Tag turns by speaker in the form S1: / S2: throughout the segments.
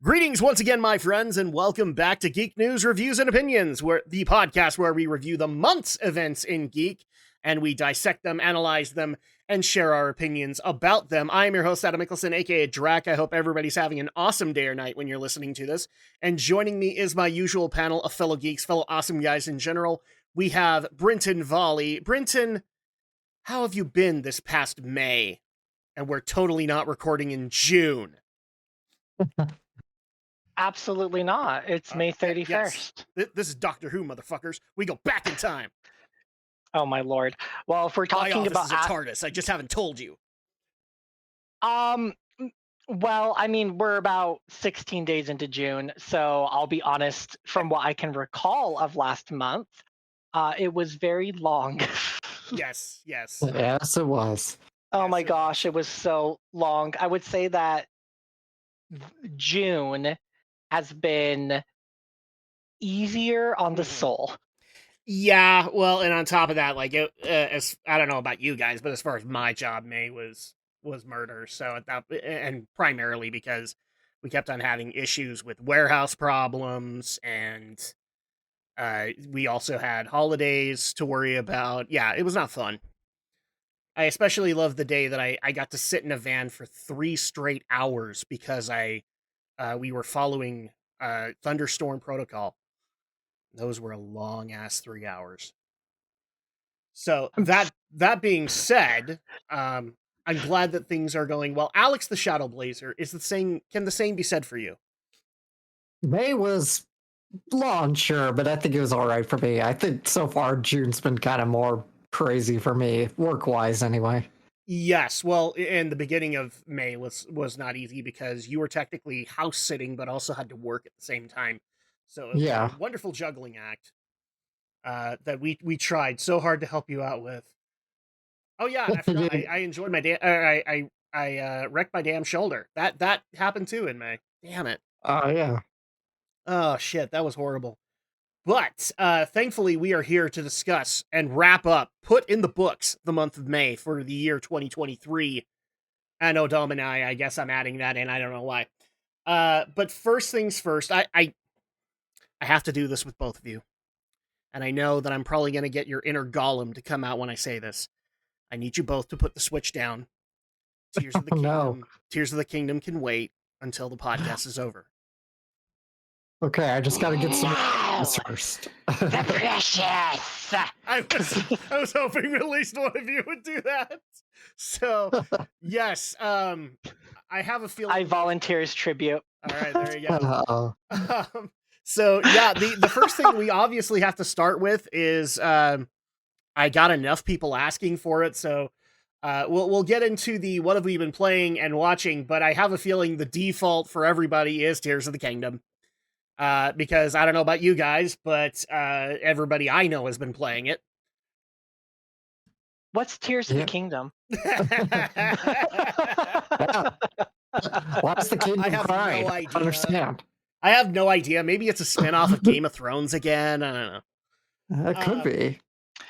S1: Greetings once again, my friends, and welcome back to Geek News, Reviews, and Opinions, where the podcast where we review the month's events in Geek, and we dissect them, analyze them, and share our opinions about them. I am your host, Adam Mickelson, aka Drac. I hope everybody's having an awesome day or night when you're listening to this. And joining me is my usual panel of fellow geeks, fellow awesome guys in general. We have Brinton Volley. Brinton, how have you been this past May? And we're totally not recording in June.
S2: Absolutely not. It's May 31st.
S1: Yes. This is Doctor Who, motherfuckers. We go back in time.
S2: Oh my lord. Well, if we're
S1: My
S2: talking
S1: office
S2: about
S1: is a TARDIS. I just haven't told you.
S2: well, I mean, we're about 16 days into June, so I'll be honest, from what I can recall of last month, it was very long.
S1: Yes.
S3: Yes, it was.
S2: Oh
S1: Yes,
S2: my
S1: it
S2: gosh, it was so long. I would say that June has been easier on the soul.
S1: Yeah, well, and on top of that, like, as I don't know about you guys, but as far as my job, May was murder. So at that, and primarily because we kept on having issues with warehouse problems, and we also had holidays to worry about. Yeah, it was not fun. I especially love the day that I got to sit in a van for 3 straight hours because we were following thunderstorm protocol. Those were a long ass 3 hours. So that being said, I'm glad that things are going well. Alex the Shadow Blazer is the same. Can the same be said for you?
S3: May was long, sure, but I think it was all right for me. I think so far June's been kind of more crazy for me, work-wise anyway.
S1: Yes. Well, and the beginning of May was not easy because you were technically house sitting, but also had to work at the same time. So it was
S3: Yeah.
S1: a wonderful juggling act that we tried so hard to help you out with. Oh yeah, and I forgot. I enjoyed my I wrecked my damn shoulder. That happened too in May. Damn it.
S3: Oh, yeah.
S1: Oh shit, that was horrible. But thankfully, we are here to discuss and wrap up, put in the books, the month of May for the year 2023. Anno Domini, I guess I'm adding that in. I don't know why. But first things first, I have to do this with both of you. And I know that I'm probably going to get your inner golem to come out when I say this. I need you both to put the Switch down. Tears of the Kingdom.
S3: No.
S1: Tears of the Kingdom can wait until the podcast is over.
S3: Okay, I just got to get some first.
S2: The precious.
S1: I was hoping at least one of you would do that. So yes, I have a feeling.
S2: I volunteer as tribute.
S1: All right, there you go.
S3: Uh-oh.
S1: So yeah, the first thing we obviously have to start with is I got enough people asking for it, so we'll get into the what have we been playing and watching, but I have a feeling the default for everybody is Tears of the Kingdom. Because I don't know about you guys, but everybody I know has been playing it.
S2: What's Tears of the Kingdom?
S3: What's the Kingdom
S1: I have
S3: crying?
S1: no idea.
S3: I understand.
S1: I have no idea. Maybe it's a spinoff of Game of Thrones again. I don't know.
S3: It could be.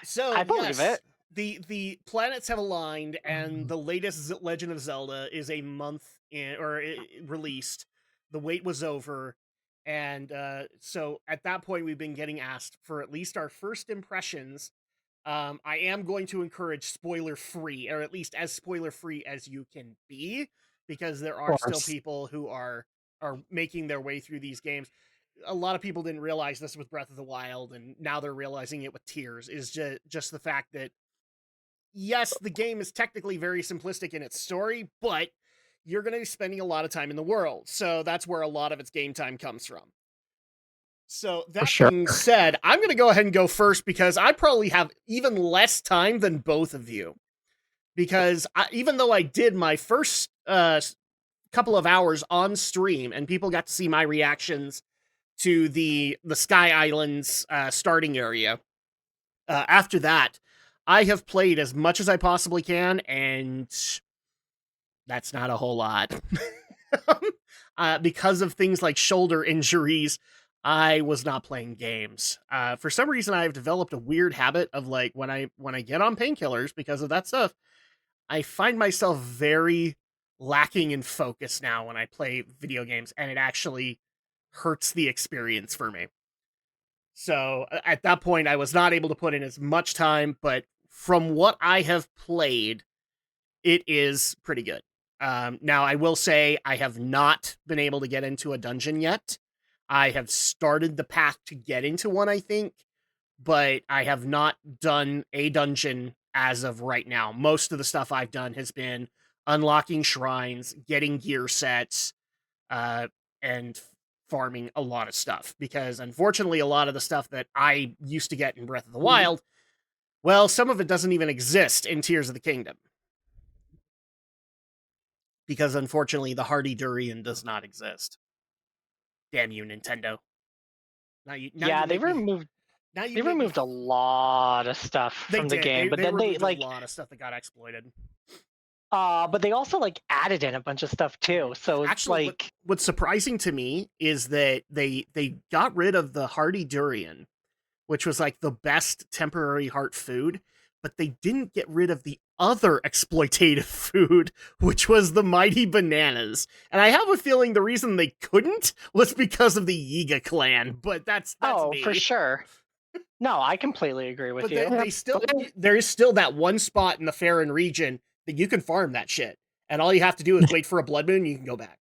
S1: So
S2: I believe it.
S1: The planets have aligned, and the latest Legend of Zelda is a month released. The wait was over. And so at that point, we've been getting asked for at least our first impressions. I am going to encourage spoiler-free, or at least as spoiler-free as you can be, because there are still people who are making their way through these games. A lot of people didn't realize this with Breath of the Wild, and now they're realizing it with Tears, is just the fact that, yes, the game is technically very simplistic in its story, but you're going to be spending a lot of time in the world. So that's where a lot of its game time comes from. So that being said, I'm going to go ahead and go first because I probably have even less time than both of you. Because even though I did my first couple of hours on stream and people got to see my reactions to the Sky Islands starting area, after that, I have played as much as I possibly can, and that's not a whole lot. Because of things like shoulder injuries, I was not playing games. For some reason, I've developed a weird habit of, like, when I get on painkillers because of that stuff, I find myself very lacking in focus now when I play video games, and it actually hurts the experience for me. So at that point, I was not able to put in as much time, but from what I have played, it is pretty good. Now, I will say I have not been able to get into a dungeon yet. I have started the path to get into one, I think, but I have not done a dungeon as of right now. Most of the stuff I've done has been unlocking shrines, getting gear sets, and farming a lot of stuff. Because unfortunately, a lot of the stuff that I used to get in Breath of the Wild, well, some of it doesn't even exist in Tears of the Kingdom. Because unfortunately, the Hardy Durian does not exist. Damn you, Nintendo.
S2: Yeah, they removed a lot of stuff from the game, but
S1: They
S2: then they
S1: removed
S2: like
S1: a lot of stuff that got exploited.
S2: but they also like added in a bunch of stuff too. So it's
S1: Actually,
S2: like
S1: what's surprising to me is that they got rid of the Hardy Durian, which was like the best temporary heart food, but they didn't get rid of the other exploitative food, which was the mighty bananas. And I have a feeling the reason they couldn't was because of the Yiga clan, but that's me.
S2: for sure. No, I completely agree with you.
S1: There is still that one spot in the Farron region that you can farm that shit. And all you have to do is wait for a blood moon and you can go back.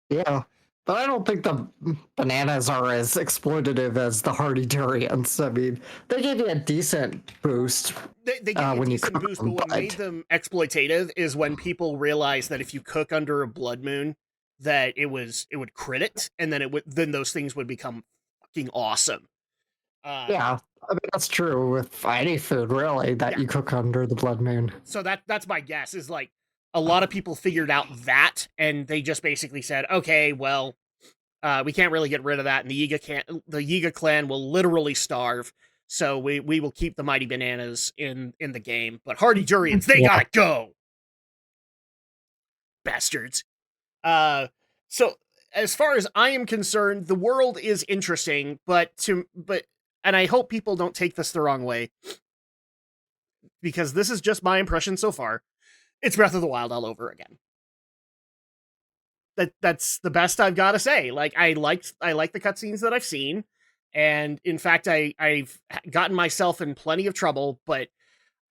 S3: Yeah. But I don't think the bananas are as exploitative as the Hardy Durians. I mean, they give you a decent boost.
S1: They give you a decent boost, but what made them exploitative is when people realized that if you cook under a blood moon, that it would crit it, and then those things would become fucking awesome.
S3: Yeah, I mean that's true with any food really that you cook under the blood moon.
S1: So that's my guess is like a lot of people figured out that, and they just basically said, okay, well, we can't really get rid of that, and the Yiga clan will literally starve. So we will keep the mighty bananas in the game, but Hardy Durians, they gotta go, bastards. So as far as I am concerned, the world is interesting, and I hope people don't take this the wrong way, because this is just my impression so far. It's Breath of the Wild all over again. That's the best I've got to say. Like I like the cutscenes that I've seen, and in fact, I've gotten myself in plenty of trouble, but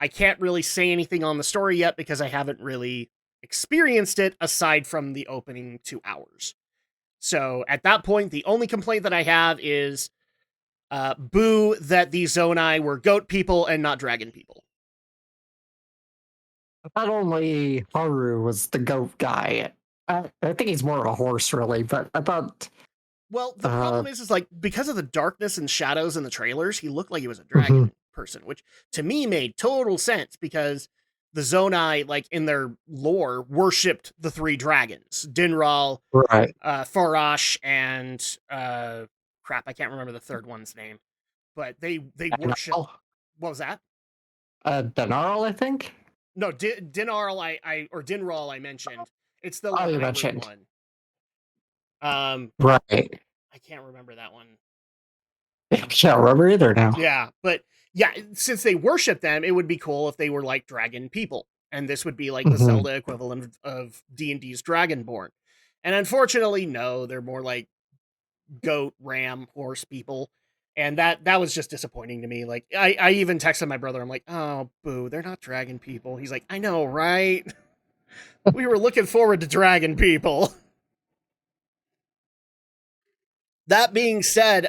S1: I can't really say anything on the story yet because I haven't really experienced it aside from the opening 2 hours. So at that point, the only complaint that I have is, boo that the Zonai were goat people and not dragon people.
S3: Not only Haru was the goat guy, I think he's more of a horse, really, but I thought...
S1: Well, the problem is like, because of the darkness and shadows in the trailers, he looked like he was a dragon person, which to me made total sense because the Zonai, like in their lore, worshipped the 3 dragons, Dinral,
S3: right,
S1: Farash, and crap, I can't remember the third one's name, but they worship. What was that?
S3: Dinarl, I think.
S1: No, Dinarl, or Dinral, I mentioned. It's the
S3: you mentioned
S1: one.
S3: Right.
S1: I can't remember that one.
S3: I can't remember either now.
S1: Yeah, but yeah, since they worship them, it would be cool if they were like dragon people, and this would be like the Zelda equivalent of D&D's Dragonborn. And unfortunately, no, they're more like goat, ram, horse people. And that was just disappointing to me. Like, I even texted my brother. I'm like, oh, boo, they're not dragon people. He's like, I know, right? We were looking forward to dragon people. That being said,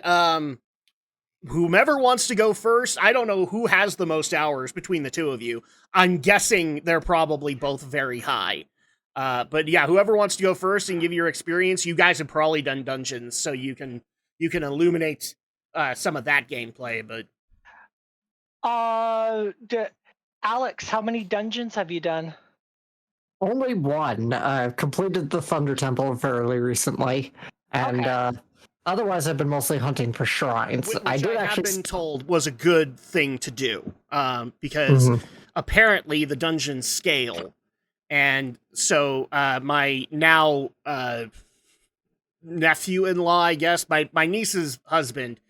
S1: whomever wants to go first, I don't know who has the most hours between the two of you. I'm guessing they're probably both very high. But yeah, whoever wants to go first and give your experience, you guys have probably done dungeons, so you can illuminate some of that gameplay. But
S2: Alex, how many dungeons have you done?
S3: Only one. Completed the Thunder Temple fairly recently, and otherwise I've been mostly hunting for shrines.
S1: Which I have been told was a good thing to do, because apparently the dungeons scale, and so my now nephew-in-law, I guess, my niece's husband,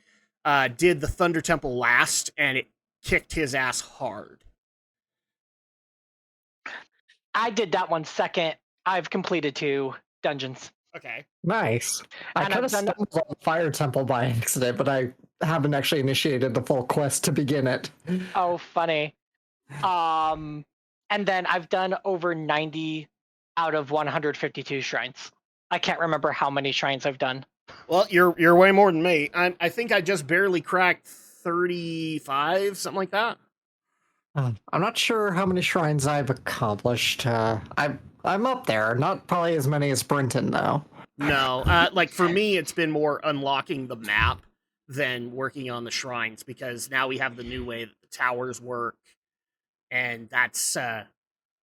S1: did the Thunder Temple last, and it kicked his ass hard.
S2: I did that one second. I've completed 2 dungeons.
S1: Okay.
S3: Nice. I
S2: And
S3: kind
S2: I've
S3: of
S2: done
S3: stumbled on the fire temple by accident, but I haven't actually initiated the full quest to begin it.
S2: oh, funny. Um, and then I've done over 90 out of 152 shrines. I can't remember how many shrines I've done.
S1: Well, you're way more than me. I think I just barely cracked 35, something like that.
S3: I'm not sure how many shrines I've accomplished. I'm up there, not probably as many as Brenton though.
S1: No, like for me, it's been more unlocking the map than working on the shrines because now we have the new way that the towers work, and that's I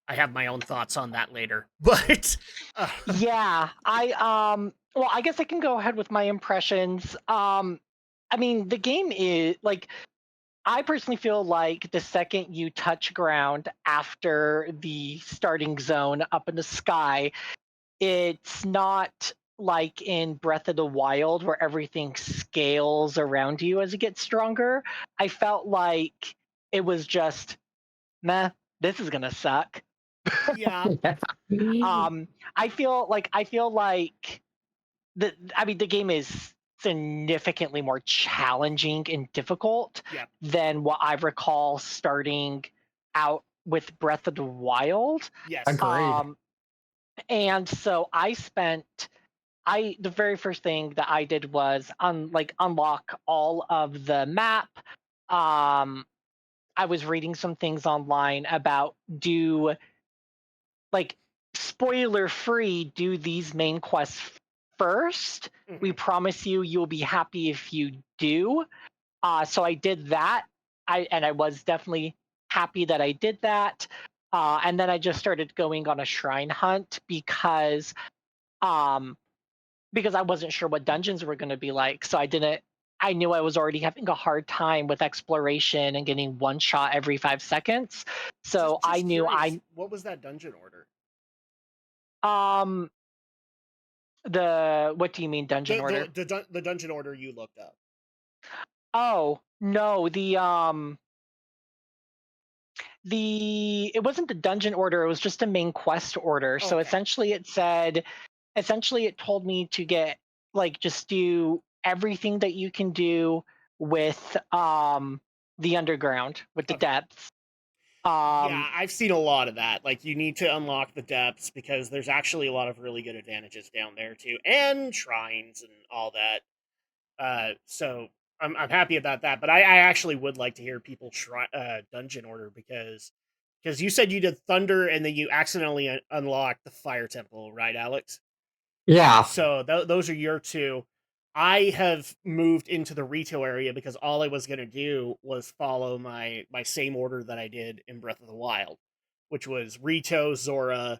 S1: have my own thoughts on that later. But
S2: Yeah, well, I guess I can go ahead with my impressions. I mean, the game is like I personally feel like the second you touch ground after the starting zone up in the sky, it's not like in Breath of the Wild where everything scales around you as it gets stronger. I felt like it was just, meh, this is gonna suck.
S1: yeah,
S3: Yeah.
S2: I feel like the game is significantly more challenging and difficult
S1: yeah,
S2: than what I recall starting out with Breath of the Wild.
S1: yes,
S3: Agreed.
S2: And so I the very first thing that I did was unlock all of the map. Um I was reading some things online about do like spoiler free do these main quests first. We
S1: hmm
S2: promise you you'll be happy if you do. So I did that. I was definitely happy that I did that. And then I just started going on a shrine hunt um because I wasn't sure what dungeons were going to be like. So I knew I was already having a hard time with exploration and getting one shot every 5 seconds. So I
S1: just
S2: knew
S1: curious,
S2: I
S1: what was that dungeon order?
S2: um the what do you mean dungeon order?
S1: The dungeon order you looked up.
S2: Oh, no, it wasn't the dungeon order, it was just a main quest order.
S1: Oh,
S2: So
S1: okay,
S2: essentially it told me to get just do everything that you can do with the underground, with the
S1: okay.
S2: depths.
S1: Yeah,
S2: Um
S1: I've seen a lot of that. Like, you need to unlock the depths because there's actually a lot of really good advantages down there too, and shrines and all that. So I'm happy about that. But I actually would like to hear people dungeon order because you said you did thunder and then you accidentally unlocked the fire temple, right, Alex?
S3: Yeah.
S1: So those are your two. I have moved into the retail area because all I was gonna do was follow my same order that I did in Breath of the Wild, which was Rito, Zora,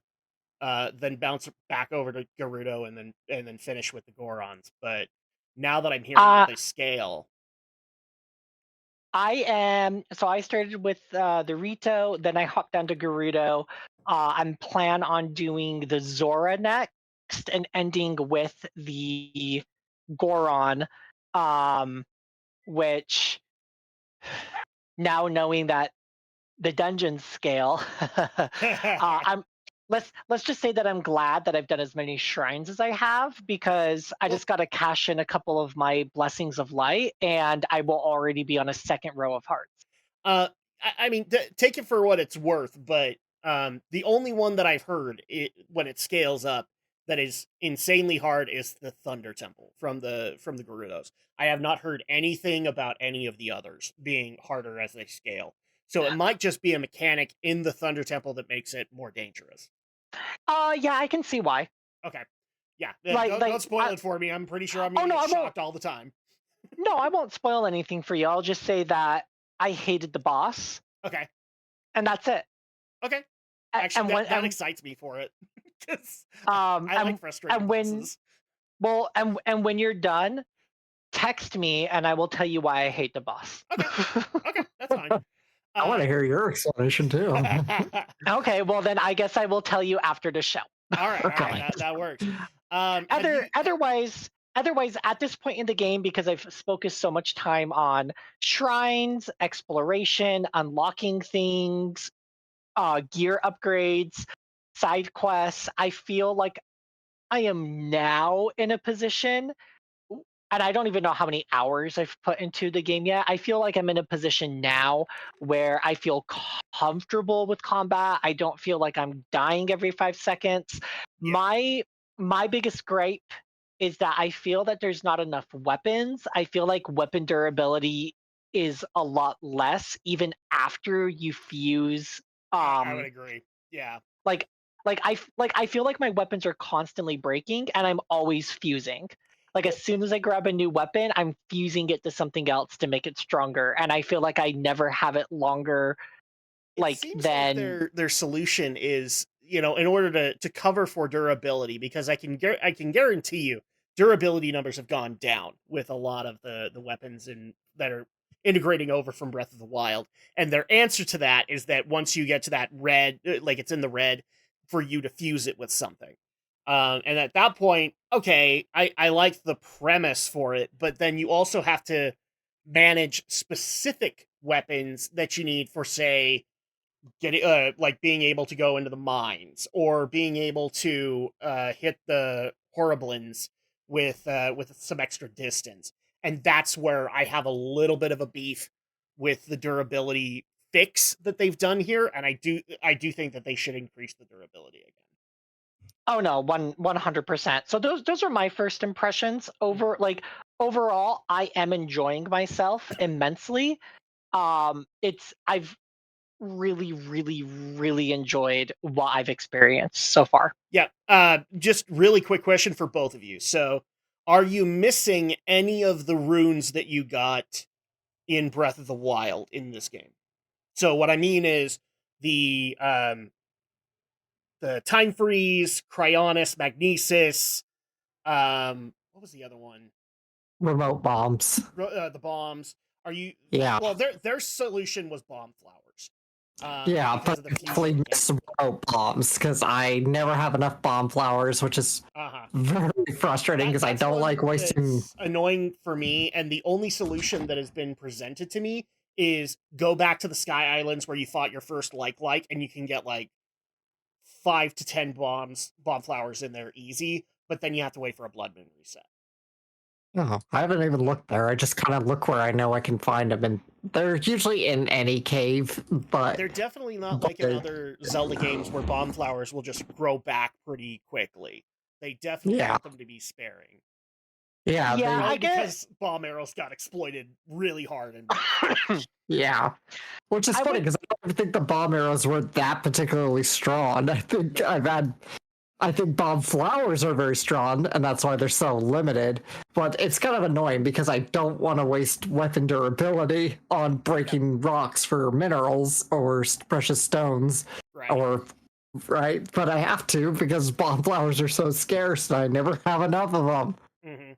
S1: then bounce back over to Gerudo, and then finish with the Gorons. But now that I'm hearing that
S2: uh
S1: they scale,
S2: I started with the Rito, then I hopped down to Gerudo. I'm plan on doing the Zora next and ending with the Goron, um, which now knowing that the dungeon scale, I'm let's just say that I'm glad that I've done as many shrines as I have because I
S1: well,
S2: just got to cash in a couple of my blessings of light and I will already be on a second row of hearts.
S1: Uh, I mean, take it for what it's worth, but the only one that I've heard when it scales up that is insanely hard is the Thunder Temple from the Gerudos. I have not heard anything about any of the others being harder as they scale. So it might just be a mechanic in the Thunder Temple that makes it more dangerous.
S2: Yeah, I can see why.
S1: Okay, yeah,
S2: Like
S1: don't
S2: like
S1: spoil it for me. I'm pretty sure I'm
S2: oh
S1: gonna
S2: no,
S1: get
S2: I won't.
S1: shocked all the time.
S2: No, I won't spoil anything for you. I'll just say that I hated the boss,
S1: Okay,
S2: and that's it.
S1: okay. Actually,
S2: And when
S1: that excites me for it because
S2: um
S1: I like
S2: and
S1: frustrating
S2: and when
S1: bosses.
S2: well and when you're done, text me and I will tell you why I hate the boss.
S1: Okay. Okay, that's fine.
S3: I want
S1: Uh
S3: to hear your explanation too.
S2: Okay, well then I guess I will tell you after the show.
S1: all right,
S3: Okay.
S1: that works. Have
S2: Other
S1: you
S2: otherwise at this point in the game because I've focused so much time on shrines, exploration, unlocking things, gear upgrades. side quests, I feel like I am now in a position, and I don't even know how many hours I've put into the game yet. I feel like I'm in a position now where I feel comfortable with combat. I don't feel like I'm dying every 5 seconds.
S1: Yeah.
S2: My biggest gripe is that I feel that there's not enough weapons. I feel like weapon durability is a lot less even after you fuse
S1: I would
S2: um
S1: agree. Yeah.
S2: like I feel like my weapons are constantly breaking and I'm always fusing. Like
S1: Well,
S2: as soon as I grab a new weapon, I'm fusing it to something else to make it stronger. And I feel like I never have it longer
S1: it
S2: like
S1: seems like
S2: than
S1: their solution is, in order to cover for durability, because I can guarantee you durability numbers have gone down with a lot of the weapons that are integrating over from Breath of the Wild, and their answer to that is that once you get to that red, like it's in the red, for you to fuse it with something. And at that point, okay, I like the premise for it, but then you also have to manage specific weapons that you need for, say, getting like being able to go into the mines, or being able to hit the horriblins with some extra distance. And that's where I have a little bit of a beef with the durability fix that they've done here, and I do think that they should increase the durability again.
S2: oh no, 100%. So those are my first impressions over like overall I am enjoying myself immensely. It's I've really enjoyed what I've experienced so far.
S1: Yeah. Just really quick question for both of you. So, are you missing any of the runes that you got in Breath of the Wild in this game? So what I mean is the the time freeze, Cryonis, Magnesis, what was the other one?
S3: Remote bombs.
S1: The bombs. Are you
S3: Yeah.
S1: well? Their solution was bomb flowers,
S3: Yeah,
S1: because
S3: but
S1: of the
S3: I
S1: fusion
S3: definitely miss
S1: mechanic.
S3: remote bombs because I never have enough bomb flowers, which is
S1: Uh huh.
S3: very frustrating because I
S1: That's
S3: don't
S1: one
S3: like wasting.
S1: that's annoying for me, and the only solution that has been presented to me is go back to the Sky Islands where you fought your first like, and you can get like 5 to 10 bomb flowers in there easy, but then you have to wait for a blood moon reset.
S3: Oh, I haven't even looked there. I just kind of look where I know I can find them, and they're usually in any cave.
S1: They're definitely not
S3: But
S1: like in other Zelda games where bomb flowers will just grow back pretty quickly. They definitely
S3: yeah,
S1: want them to be sparing.
S3: yeah,
S2: Yeah,
S3: they
S2: I
S1: Probably
S2: get
S1: because bomb arrows got exploited really hard in
S3: yeah. Which is
S2: I
S3: funny
S2: would
S3: because I don't even think the bomb arrows were that particularly strong. I think bomb flowers are very strong, and that's why they're so limited. But it's kind of annoying because I don't want to waste weapon durability on
S1: Yeah,
S3: breaking rocks for minerals or precious stones,
S1: right.
S3: or right. But I have to because bomb flowers are so scarce, and I never have enough of them.
S1: hmm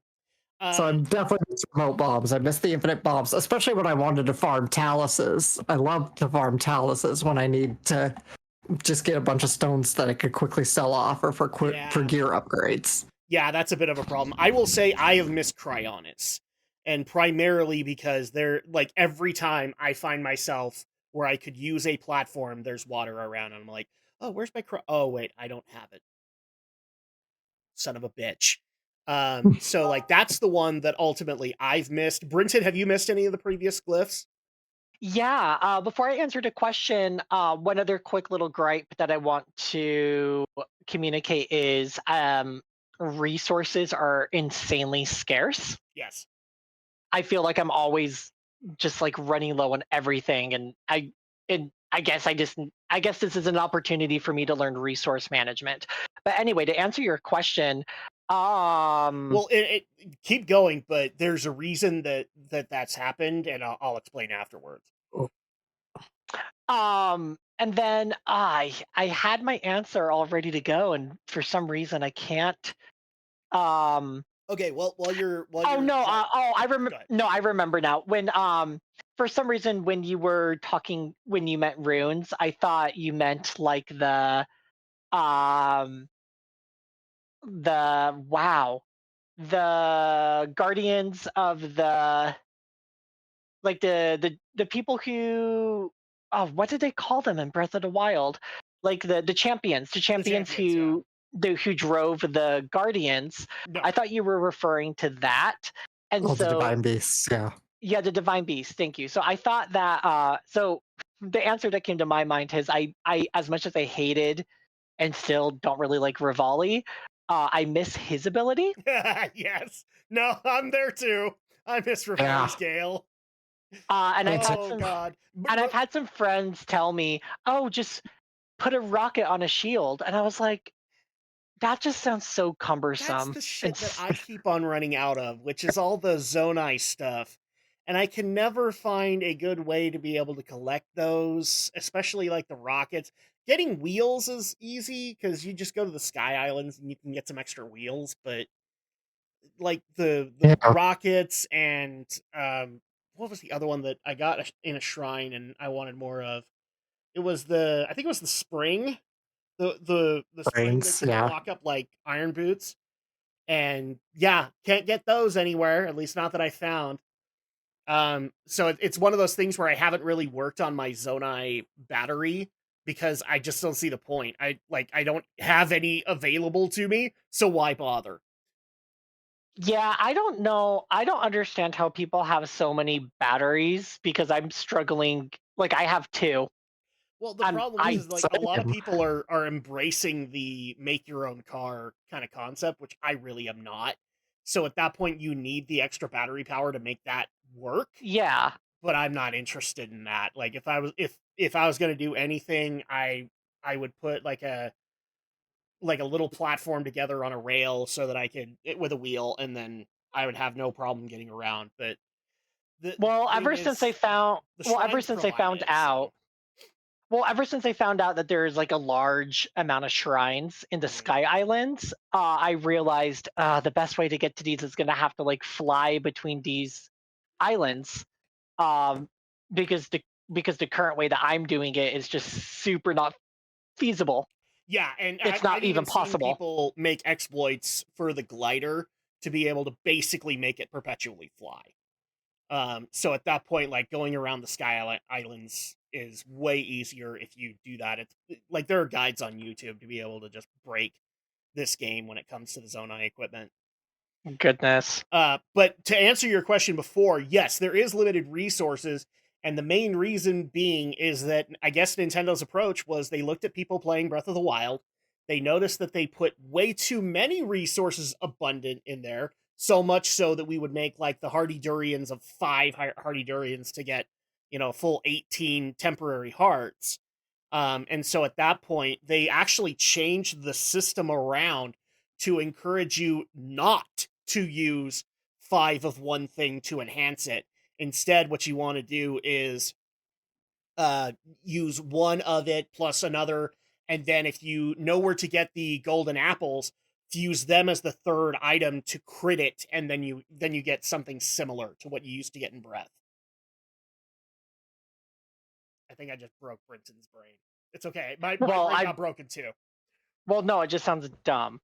S3: So
S1: Um,
S3: I'm definitely miss remote bombs. I miss the infinite bombs, especially when I wanted to farm taluses. I love to farm taluses when I need to just get a bunch of stones that I could quickly sell off or for
S1: yeah,
S3: gear upgrades.
S1: yeah, that's a bit of a problem. I will say I have missed Cryonis, and primarily because they're like every time I find myself where I could use a platform, there's water around, and I'm like, oh, where's my Oh, wait, I don't have it. Son of a bitch. So like that's the one that ultimately I've missed. Brinton, have you missed any of the previous glyphs?
S2: Yeah, before I answer the question, one other quick little gripe that I want to communicate is resources are insanely scarce.
S1: Yes.
S2: I feel like I'm always just like running low on everything, and I guess this is an opportunity for me to learn resource management. But anyway, to answer your question, um,
S1: Well, keep going, but there's a reason that's happened, and I'll explain afterwards.
S2: and then I had my answer all ready to go, and for some reason I can't. Um,
S1: Okay, well, while
S2: oh
S1: you're
S2: no,
S1: trying,
S2: I remember.
S1: go ahead.
S2: No, I remember now. When for some reason when you were talking when you meant runes, I thought you meant like um the wow the guardians of the like the people who, oh, what did they call them in Breath of the Wild? like the champions, the champions
S1: champions, yeah.
S2: who drove the guardians.
S1: No.
S2: I thought you were referring to that, and
S3: Oh, the
S2: so
S3: divine beasts. Yeah.
S2: yeah, the divine beast. Thank you. So I thought that. So the answer that came to my mind is I as much as I hated and still don't really like Rivali, I miss his ability.
S1: Yes. No, I'm there too. I miss
S3: Yeah.
S1: Rivali's Gale.
S2: And I've had
S1: Oh
S2: some
S1: God.
S2: and I've had some friends tell me, "Oh, just put a rocket on a shield," and I was like, "That just sounds so
S1: That's
S2: cumbersome."
S1: the shit that I keep on running out of, which is all the Zonai stuff. And I can never find a good way to be able to collect those, especially like the rockets. Getting wheels is easy because you just go to the Sky Islands and you can get some extra wheels, but like the
S3: Yeah.
S1: rockets and what was the other one that I got in a shrine and I wanted more of? It was I think it was the spring, the spring that
S3: Brains.
S1: can
S3: Yeah.
S1: block up like iron boots. And yeah, can't get those anywhere, at least not that I found. So it's one of those things where I haven't really worked on my Zonai battery because I just don't see the point. I don't have any available to me, so why bother?
S2: Yeah, I don't know. I don't understand how people have so many batteries because I'm struggling. Like I have two,
S1: Well, the
S2: and
S1: problem
S2: I
S1: is like a lot of
S3: Same.
S1: people are embracing the make your own car kind of concept, which I really am not. So at that point, you need the extra battery power to make that work.
S2: yeah.
S1: But I'm not interested in that. Like if I was gonna do anything, I would put like a little platform together on a rail so that I could with a wheel, and then I would have no problem getting around. But the
S2: Well,
S1: thing
S2: ever since they
S1: is,
S2: found,
S1: the
S2: well, ever
S1: shrines
S2: since they
S1: provide
S2: found
S1: it. So
S2: out, well, ever since they found out that there's like a large amount of shrines in the
S1: mhm.
S2: Sky Islands, I realized the best way to get to these is going to have to like fly between these islands, um, because the current way that I'm doing it is just super not feasible.
S1: Yeah, and
S2: It's
S1: I've
S2: not even
S1: even seen
S2: possible.
S1: people make exploits for the glider to be able to basically make it perpetually fly. So at that point, like going around the Islands is way easier if you do that. It's like there are guides on YouTube to be able to just break this game when it comes to the Zonai equipment.
S2: Goodness.
S1: But to answer your question before, yes, there is limited resources, and the main reason being is that I guess Nintendo's approach was they looked at people playing Breath of the Wild, they noticed that they put way too many resources abundant in there, so much so that we would make like the Hardy Durians of 5 Hardy Durians to get, a full 18 temporary hearts. And so at that point, they actually changed the system around to encourage you not to use 5 of one thing to enhance it. Instead, what you want to do is use one of it plus another, and then if you know where to get the golden apples, fuse them as the third item to crit it, and then you get something similar to what you used to get in Breath. I think I just broke Brinton's brain. It's okay. My
S2: Well,
S1: brain
S2: I
S1: got broken too.
S2: well no, it just sounds dumb.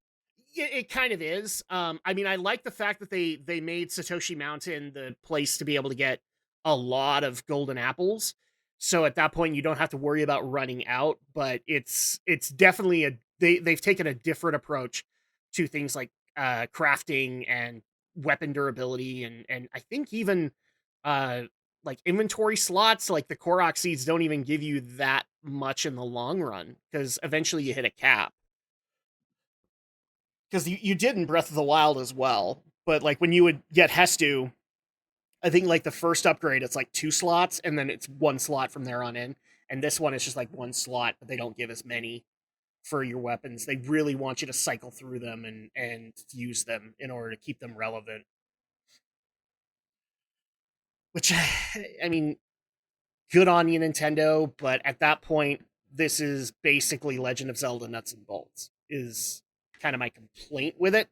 S1: It kind of is. I mean, I like the fact that they made Satoshi Mountain the place to be able to get a lot of golden apples. So at that point, you don't have to worry about running out. But it's definitely they've taken a different approach to things like crafting and weapon durability, and I think even uh like inventory slots. Like the Korok seeds don't even give you that much in the long run because eventually you hit a cap, because you did in Breath of the Wild as well. But like when you would get Hestu, I think like the first upgrade, it's like 2 slots, and then it's 1 slot from there on in. And this one is just like 1 slot, but they don't give as many for your weapons. They really want you to cycle through them and use them in order to keep them relevant. Which, I mean, good on you, Nintendo. But at that point, this is basically Legend of Zelda nuts and bolts. Is kind of my complaint with it.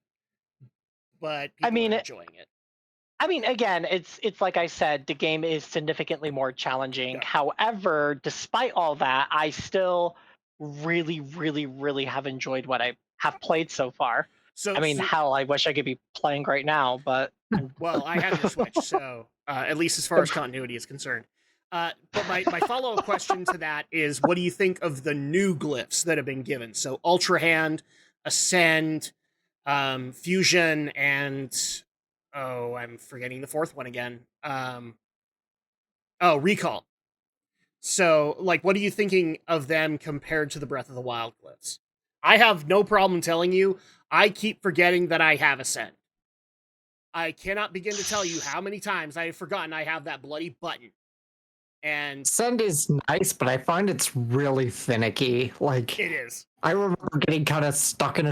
S1: But
S2: I
S1: people are
S2: mean,
S1: enjoying it.
S2: again, it's like I said, the game is significantly more challenging.
S1: Yeah.
S2: However, despite all that, I still really, really, really have enjoyed what I have played so far. I
S1: So,
S2: mean,
S1: so
S2: hell, I wish I could be playing right now, but
S1: well, I have your Switch, so at least as far as continuity is concerned. But my follow-up question to that is, what do you think of the new glyphs that have been given? So Ultra Hand, Ascend, Fusion, and I'm forgetting the fourth one again. Recall. So, like, what are you thinking of them compared to the Breath of the Wild glyphs? I have no problem telling you, I keep forgetting that I have Ascend. I cannot begin to tell you how many times I have forgotten I have that bloody button. And
S3: Send is nice, but I find it's really finicky. Like,
S1: it is.
S3: I remember getting kind of stuck in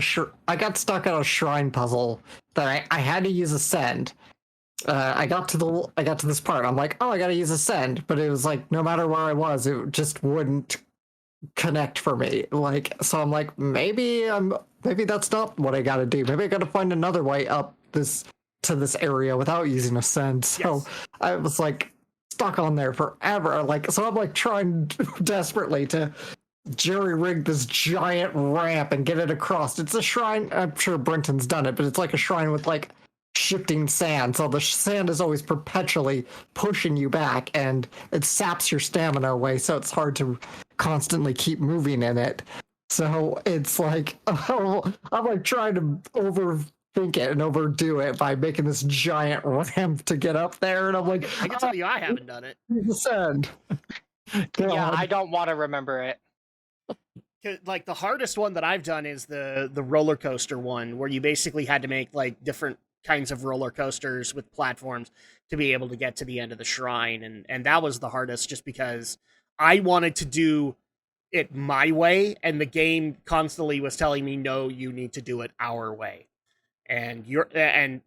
S3: I got stuck on a shrine puzzle that I had to use Ascend. I got to this part. I'm like, oh, I gotta use Ascend, but it was like no matter where I was, it just wouldn't connect for me. Like, so I'm like, maybe that's not what I gotta do. Maybe I gotta find another way up to this area without using Ascend. So
S1: Yes.
S3: I was like stuck on there forever. Like, so I'm like trying desperately to jerry rig this giant ramp and get it across. It's a shrine. I'm sure Brenton's done it, but it's like a shrine with like shifting sand. So the sand is always perpetually pushing you back and it saps your stamina away. So it's hard to constantly keep moving in it. So it's like, oh, I'm like trying to overthink it and overdo it by making this giant ramp to get up there. And I'm like,
S1: I can tell you I haven't done it.
S3: Sand.
S2: Yeah, I don't want to remember it.
S1: Like, the hardest one that I've done is the roller coaster one, where you basically had to make like different kinds of roller coasters with platforms to be able to get to the end of the shrine, and that was the hardest, just because I wanted to do it my way, and the game constantly was telling me, no, you need to do it our way. And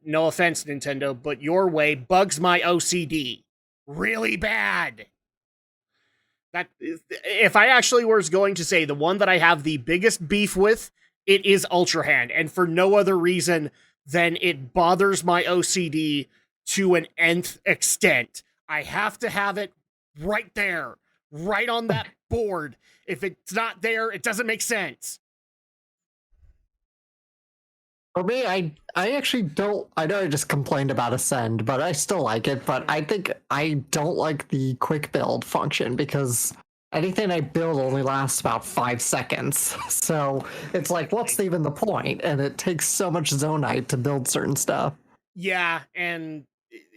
S1: no offense, Nintendo, but your way bugs my OCD really bad. That, if I actually was going to say the one that I have the biggest beef with, it is Ultra Hand, and for no other reason than it bothers my OCD to an nth extent. I have to have it right there, right on that board. If it's not there, it doesn't make sense.
S3: For me, I actually don't. I know I just complained about Ascend, but I still like it. But I think I don't like the quick build function because anything I build only lasts about 5 seconds. So it's like, what's even the point? And it takes so much zonite to build certain stuff.
S1: Yeah, and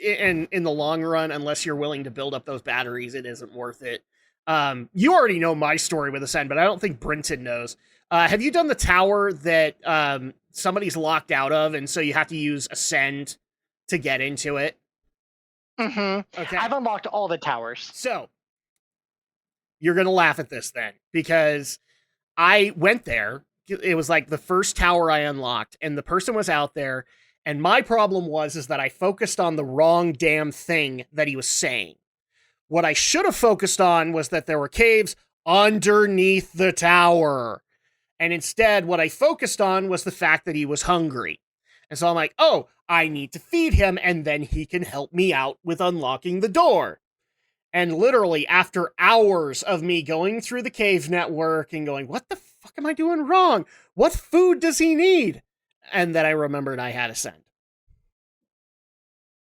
S1: in the long run, unless you're willing to build up those batteries, it isn't worth it. You already know my story with Ascend, but I don't think Brenton knows. Have you done the tower that somebody's locked out of, and so you have to use Ascend to get into it?
S2: Mm-hmm.
S1: Okay.
S2: I've unlocked all the towers.
S1: So, you're going to laugh at this then, because I went there. It was like the first tower I unlocked, and the person was out there, and my problem is that I focused on the wrong damn thing that he was saying. What I should have focused on was that there were caves underneath the tower. And instead, what I focused on was the fact that he was hungry. And so I'm like, oh, I need to feed him, and then he can help me out with unlocking the door. And literally, after hours of me going through the cave network and going, what the fuck am I doing wrong? What food does he need? And then I remembered I had Ascend.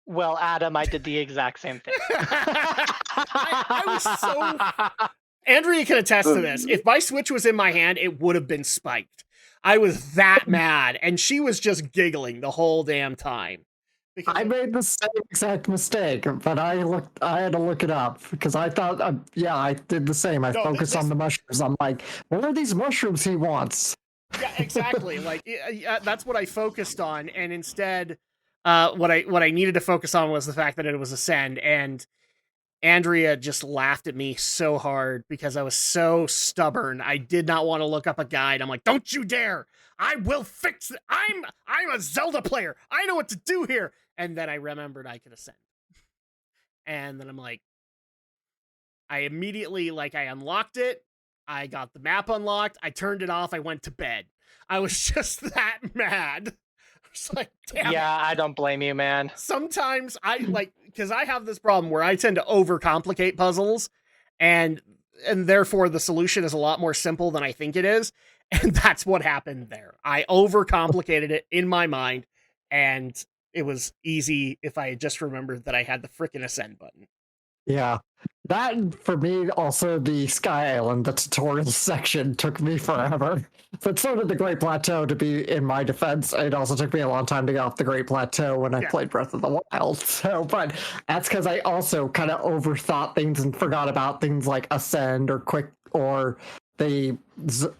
S2: Well, Adam, I did the exact same thing.
S1: I was so... Andrea can attest to this. If my Switch was in my hand, it would have been spiked. I was that mad, and she was just giggling the whole damn time.
S3: I made the same exact mistake, but I had to look it up because I thought, I did the same. I focused on the mushrooms. I'm like, what are these mushrooms he wants?
S1: Yeah, exactly. Like, that's what I focused on, and instead, what I needed to focus on was the fact that it was Ascend, and Andrea just laughed at me so hard because I was so stubborn. I did not want to look up a guide. I'm like, don't you dare! I will fix it. I'm a Zelda player. I know what to do here. And then I remembered I could Ascend. And then I'm like, I immediately, I unlocked it. I got the map unlocked. I turned it off. I went to bed. I was just that mad. I was like, damn.
S2: Yeah, I don't blame you, man.
S1: Sometimes because I have this problem where I tend to overcomplicate puzzles, and therefore the solution is a lot more simple than I think it is. And that's what happened there. I overcomplicated it in my mind, and it was easy if I had just remembered that I had the frickin' Ascend button.
S3: Yeah. That for me, also the Sky Island, the tutorial section took me forever. But so did the Great Plateau, to be in my defense. It also took me a long time to get off the Great Plateau when I
S1: Yeah.
S3: played Breath of the Wild. So, but that's because I also kind of overthought things and forgot about things like Ascend or Quick or the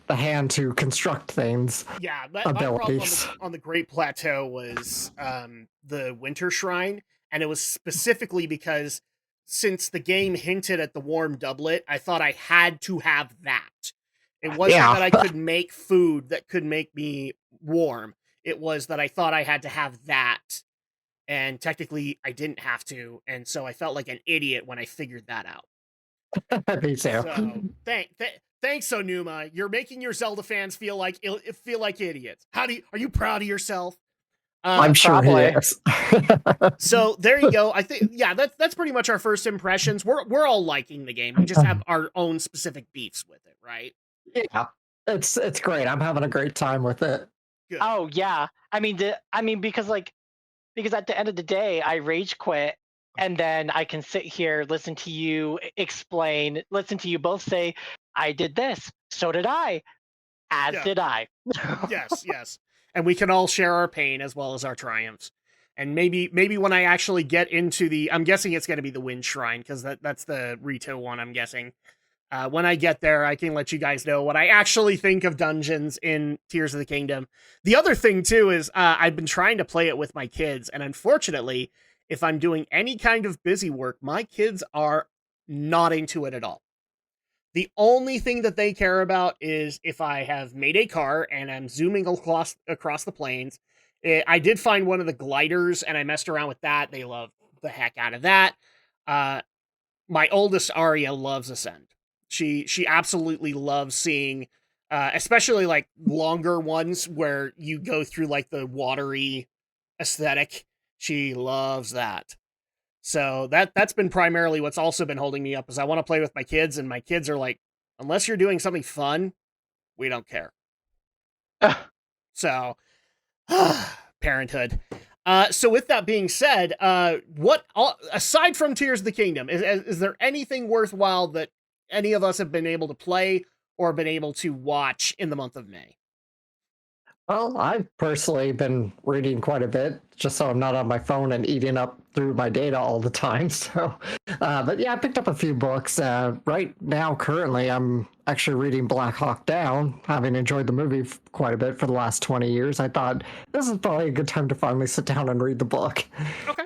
S3: hand to construct things
S1: Yeah, my problem on
S3: abilities.
S1: the Great Plateau was the Winter Shrine, and it was specifically because since the game hinted at the warm doublet, I thought I had to have that. It wasn't
S3: Yeah.
S1: that I could make food that could make me warm. It was that I thought I had to have that, and technically I didn't have to, and so I felt like an idiot when I figured that out.
S3: Me too.
S1: So thanks, Onuma. You're making your Zelda fans feel like idiots. Are you proud of yourself?
S3: I'm sure he
S2: Probably.
S3: is.
S1: So there you go. I think that's pretty much our first impressions. We're all liking the game. We just have our own specific beefs with it, right?
S3: Yeah. It's great. I'm having a great time with it.
S1: Good.
S2: Oh yeah. Because at the end of the day, I rage quit, and then I can sit here, listen to you explain, listen to you both say, "I did this, so did I, as
S1: Yeah.
S2: did I."
S1: Yes. And we can all share our pain as well as our triumphs. And maybe when I actually get into I'm guessing it's going to be the Wind Shrine because that's the Rito one. I'm guessing. When I get there, I can let you guys know what I actually think of dungeons in Tears of the Kingdom. The other thing, too, is I've been trying to play it with my kids, and unfortunately, if I'm doing any kind of busy work, my kids are not into it at all. The only thing that they care about is if I have made a car and I'm zooming across the plains. I did find one of the gliders, and I messed around with that. They love the heck out of that. Uh, my oldest Arya loves Ascend. She absolutely loves seeing especially like longer ones where you go through like the watery aesthetic. She loves that. So that's been primarily what's also been holding me up is I want to play with my kids and my kids are like unless you're doing something fun, we don't care. So parenthood. So with that being said, aside from Tears of the Kingdom, is there anything worthwhile that any of us have been able to play or been able to watch in the month of May?
S3: Well, I've personally been reading quite a bit just so I'm not on my phone and eating up through my data all the time. So, but yeah, I picked up a few books. Right now, currently, I'm actually reading Black Hawk Down, having enjoyed the movie quite a bit for the last 20 years. I thought this is probably a good time to finally sit down and read the book.
S1: Okay.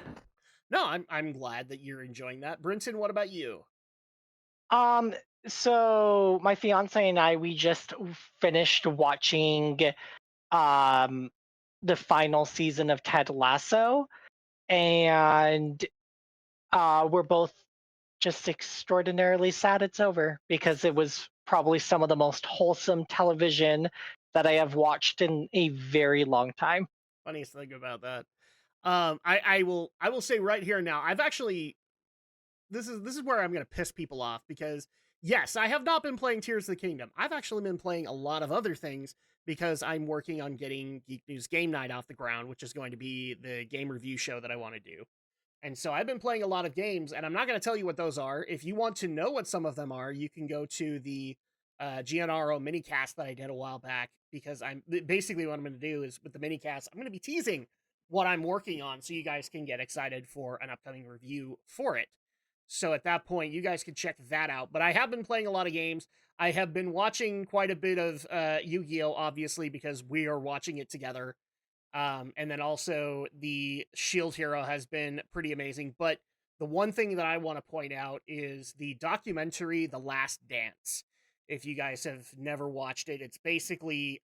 S1: No, I'm glad that you're enjoying that. Brinson, what about you?
S2: Um, so my fiance and I, we just finished watching um the final season of Ted Lasso, and we're both just extraordinarily sad it's over because it was probably some of the most wholesome television that I have watched in a very long time.
S1: Funniest thing about that. I will say right here now, I've actually this is where I'm going to piss people off because yes, I have not been playing Tears of the Kingdom. I've actually been playing a lot of other things because I'm working on getting Geek News Game Night off the ground, which is going to be the game review show that I want to do. And so I've been playing a lot of games, and I'm not going to tell you what those are. If you want to know what some of them are, you can go to the GNRO minicast that I did a while back because I'm basically what I'm going to do is with the minicast, I'm going to be teasing what I'm working on so you guys can get excited for an upcoming review for it. So at that point, you guys can check that out. But I have been playing a lot of games. I have been watching quite a bit of Yu-Gi-Oh! Obviously because we are watching it together. And then also the Shield Hero has been pretty amazing. But the one thing that I want to point out is the documentary, The Last Dance. If you guys have never watched it, it's basically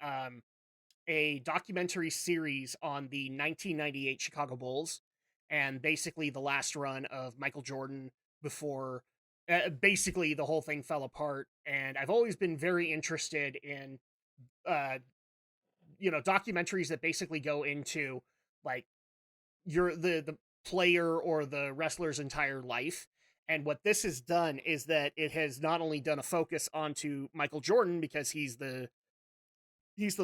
S1: a documentary series on the 1998 Chicago Bulls and basically the last run of Michael Jordan before basically the whole thing fell apart. And I've always been very interested in uh, documentaries that basically go into like the player or the wrestler's entire life. And what this has done is that it has not only done a focus onto Michael Jordan because he's the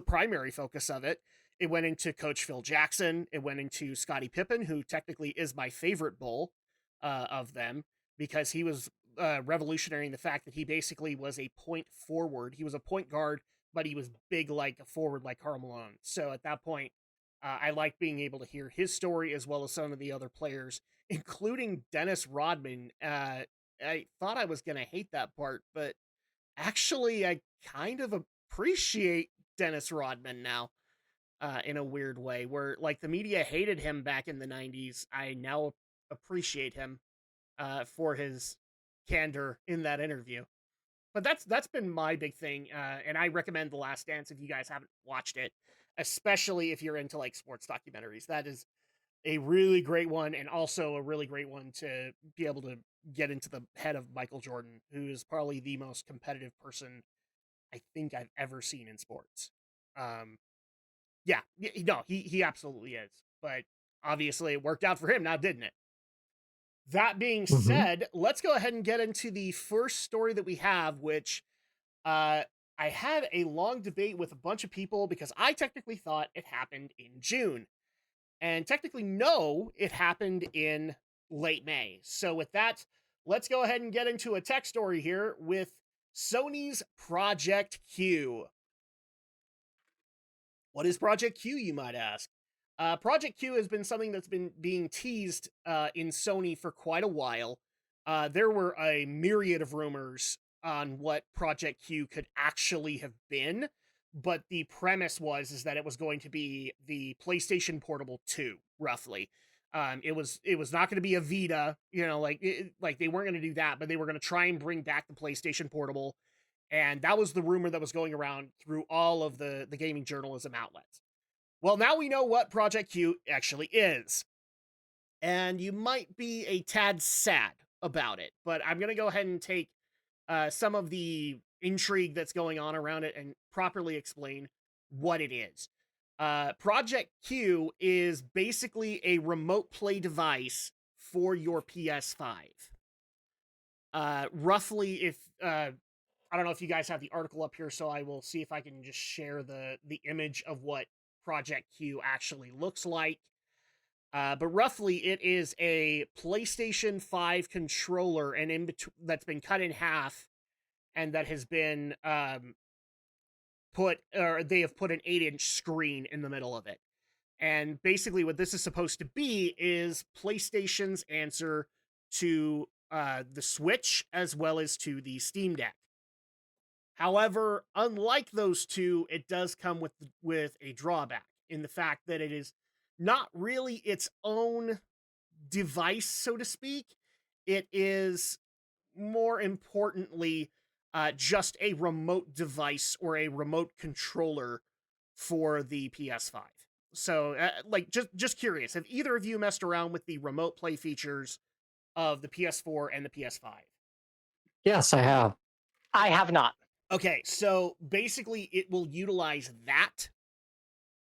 S1: primary focus of it. It went into Coach Phil Jackson. It went into Scottie Pippen, who technically is my favorite Bull of them. because he was revolutionary in the fact that he basically was a point forward. He was a point guard, but he was big like a forward like Karl Malone. So at that point, I liked being able to hear his story as well as some of the other players, including Dennis Rodman. I thought I was going to hate that part, but actually, I kind of appreciate Dennis Rodman now in a weird way, where like the media hated him back in the 90s. I now appreciate him for his candor in that interview. But that's been my big thing, and I recommend The Last Dance if you guys haven't watched it, especially if you're into like sports documentaries. That is a really great one, and also a really great one to be able to get into the head of Michael Jordan, who is probably the most competitive person I think I've ever seen in sports. Um, yeah, no, he absolutely is. But obviously, it worked out for him now, didn't it? That being
S3: Mhm.
S1: said, let's go ahead and get into the first story that we have, which I had a long debate with a bunch of people because I technically thought it happened in June. And technically, no, it happened in late May. So, with that, let's go ahead and get into a tech story here with Sony's Project Q. What is Project Q, you might ask? Project Q has been something that's been being teased in Sony for quite a while. There were a myriad of rumors on what Project Q could actually have been, but the premise was is that it was going to be the PlayStation Portable 2, roughly. It was not going to be a Vita, like they weren't going to do that, but they were going to try and bring back the PlayStation Portable, and that was the rumor that was going around through all of the gaming journalism outlets. Well, now we know what Project Q actually is. And you might be a tad sad about it, but I'm going to go ahead and take some of the intrigue that's going on around it and properly explain what it is. Project Q is basically a remote play device for your PS5. Roughly, if I don't know if you guys have the article up here, so I will see if I can just share the image of what Project Q actually looks like. But roughly, it is a PlayStation 5 controller, and that's been cut in half, and that has been they have put an 8-inch screen in the middle of it. And basically, what this is supposed to be is PlayStation's answer to the Switch as well as to the Steam Deck. However, unlike those two, it does come with a drawback in the fact that it is not really its own device, so to speak. It is more importantly just a remote device or a remote controller for the PS5. So, like, just curious, have either of you messed around with the remote play features of the PS4 and the PS5?
S3: Yes, I have.
S2: I have not.
S1: Okay, so basically, it will utilize that.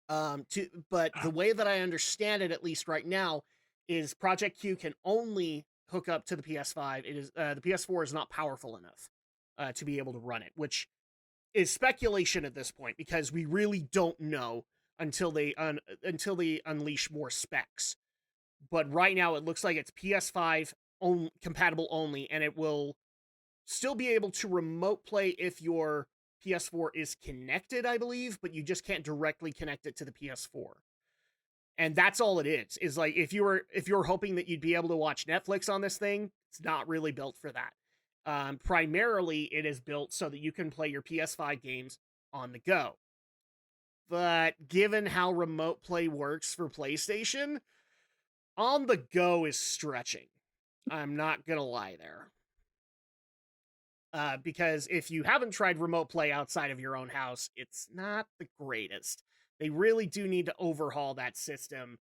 S1: But the way that I understand it, at least right now, is Project Q can only hook up to the PS5. It is the PS4 is not powerful enough to be able to run it, which is speculation at this point because we really don't know until until they unleash more specs. But right now, it looks like it's PS5 compatible only, and it will still be able to remote play if your PS4 is connected, I believe, but you just can't directly connect it to the PS4. And that's all it is like if you're hoping that you'd be able to watch Netflix on this thing, it's not really built for that. Primarily, it is built so that you can play your PS5 games on the go. But given how remote play works for PlayStation, on the go is stretching. I'm not gonna lie there. Because if you haven't tried remote play outside of your own house, it's not the greatest. They really do need to overhaul that system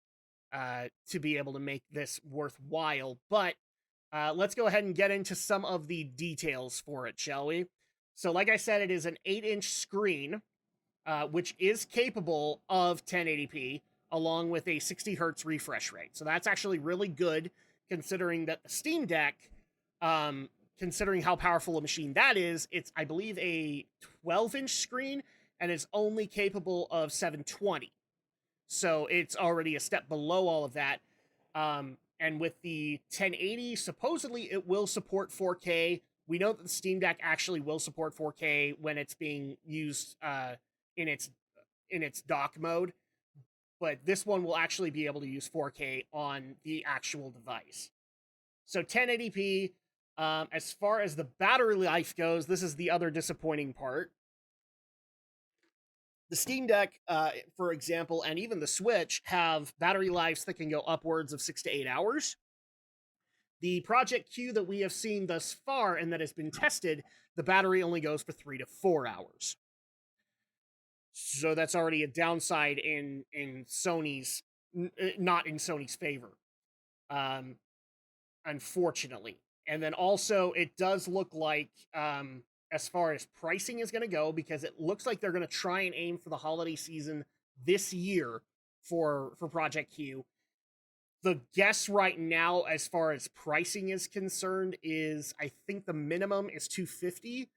S1: to be able to make this worthwhile. But let's go ahead and get into some of the details for it, shall we? So, like I said, it is an 8-inch screen, which is capable of 1080p along with a 60 hertz refresh rate. So that's actually really good considering that the Steam Deck, um, considering how powerful a machine that is, it's, I believe, a 12-inch screen and is only capable of 720. So it's already a step below all of that. And with the 1080, supposedly it will support 4K. We know that the Steam Deck actually will support 4K when it's being used in its dock mode, but this one will actually be able to use 4K on the actual device. So 1080p. As far as the battery life goes, this is the other disappointing part. The Steam Deck, for example, and even the Switch have battery lives that can go upwards of 6 to 8 hours. The Project Q that we have seen thus far and that has been tested, the battery only goes for 3 to 4 hours. So that's already a downside in Sony's, not in Sony's favor, unfortunately. And then also, it does look like, as far as pricing is going to go, because it looks like they're going to try and aim for the holiday season this year for Project Q. The guess right now, as far as pricing is concerned, is I think the minimum is $250.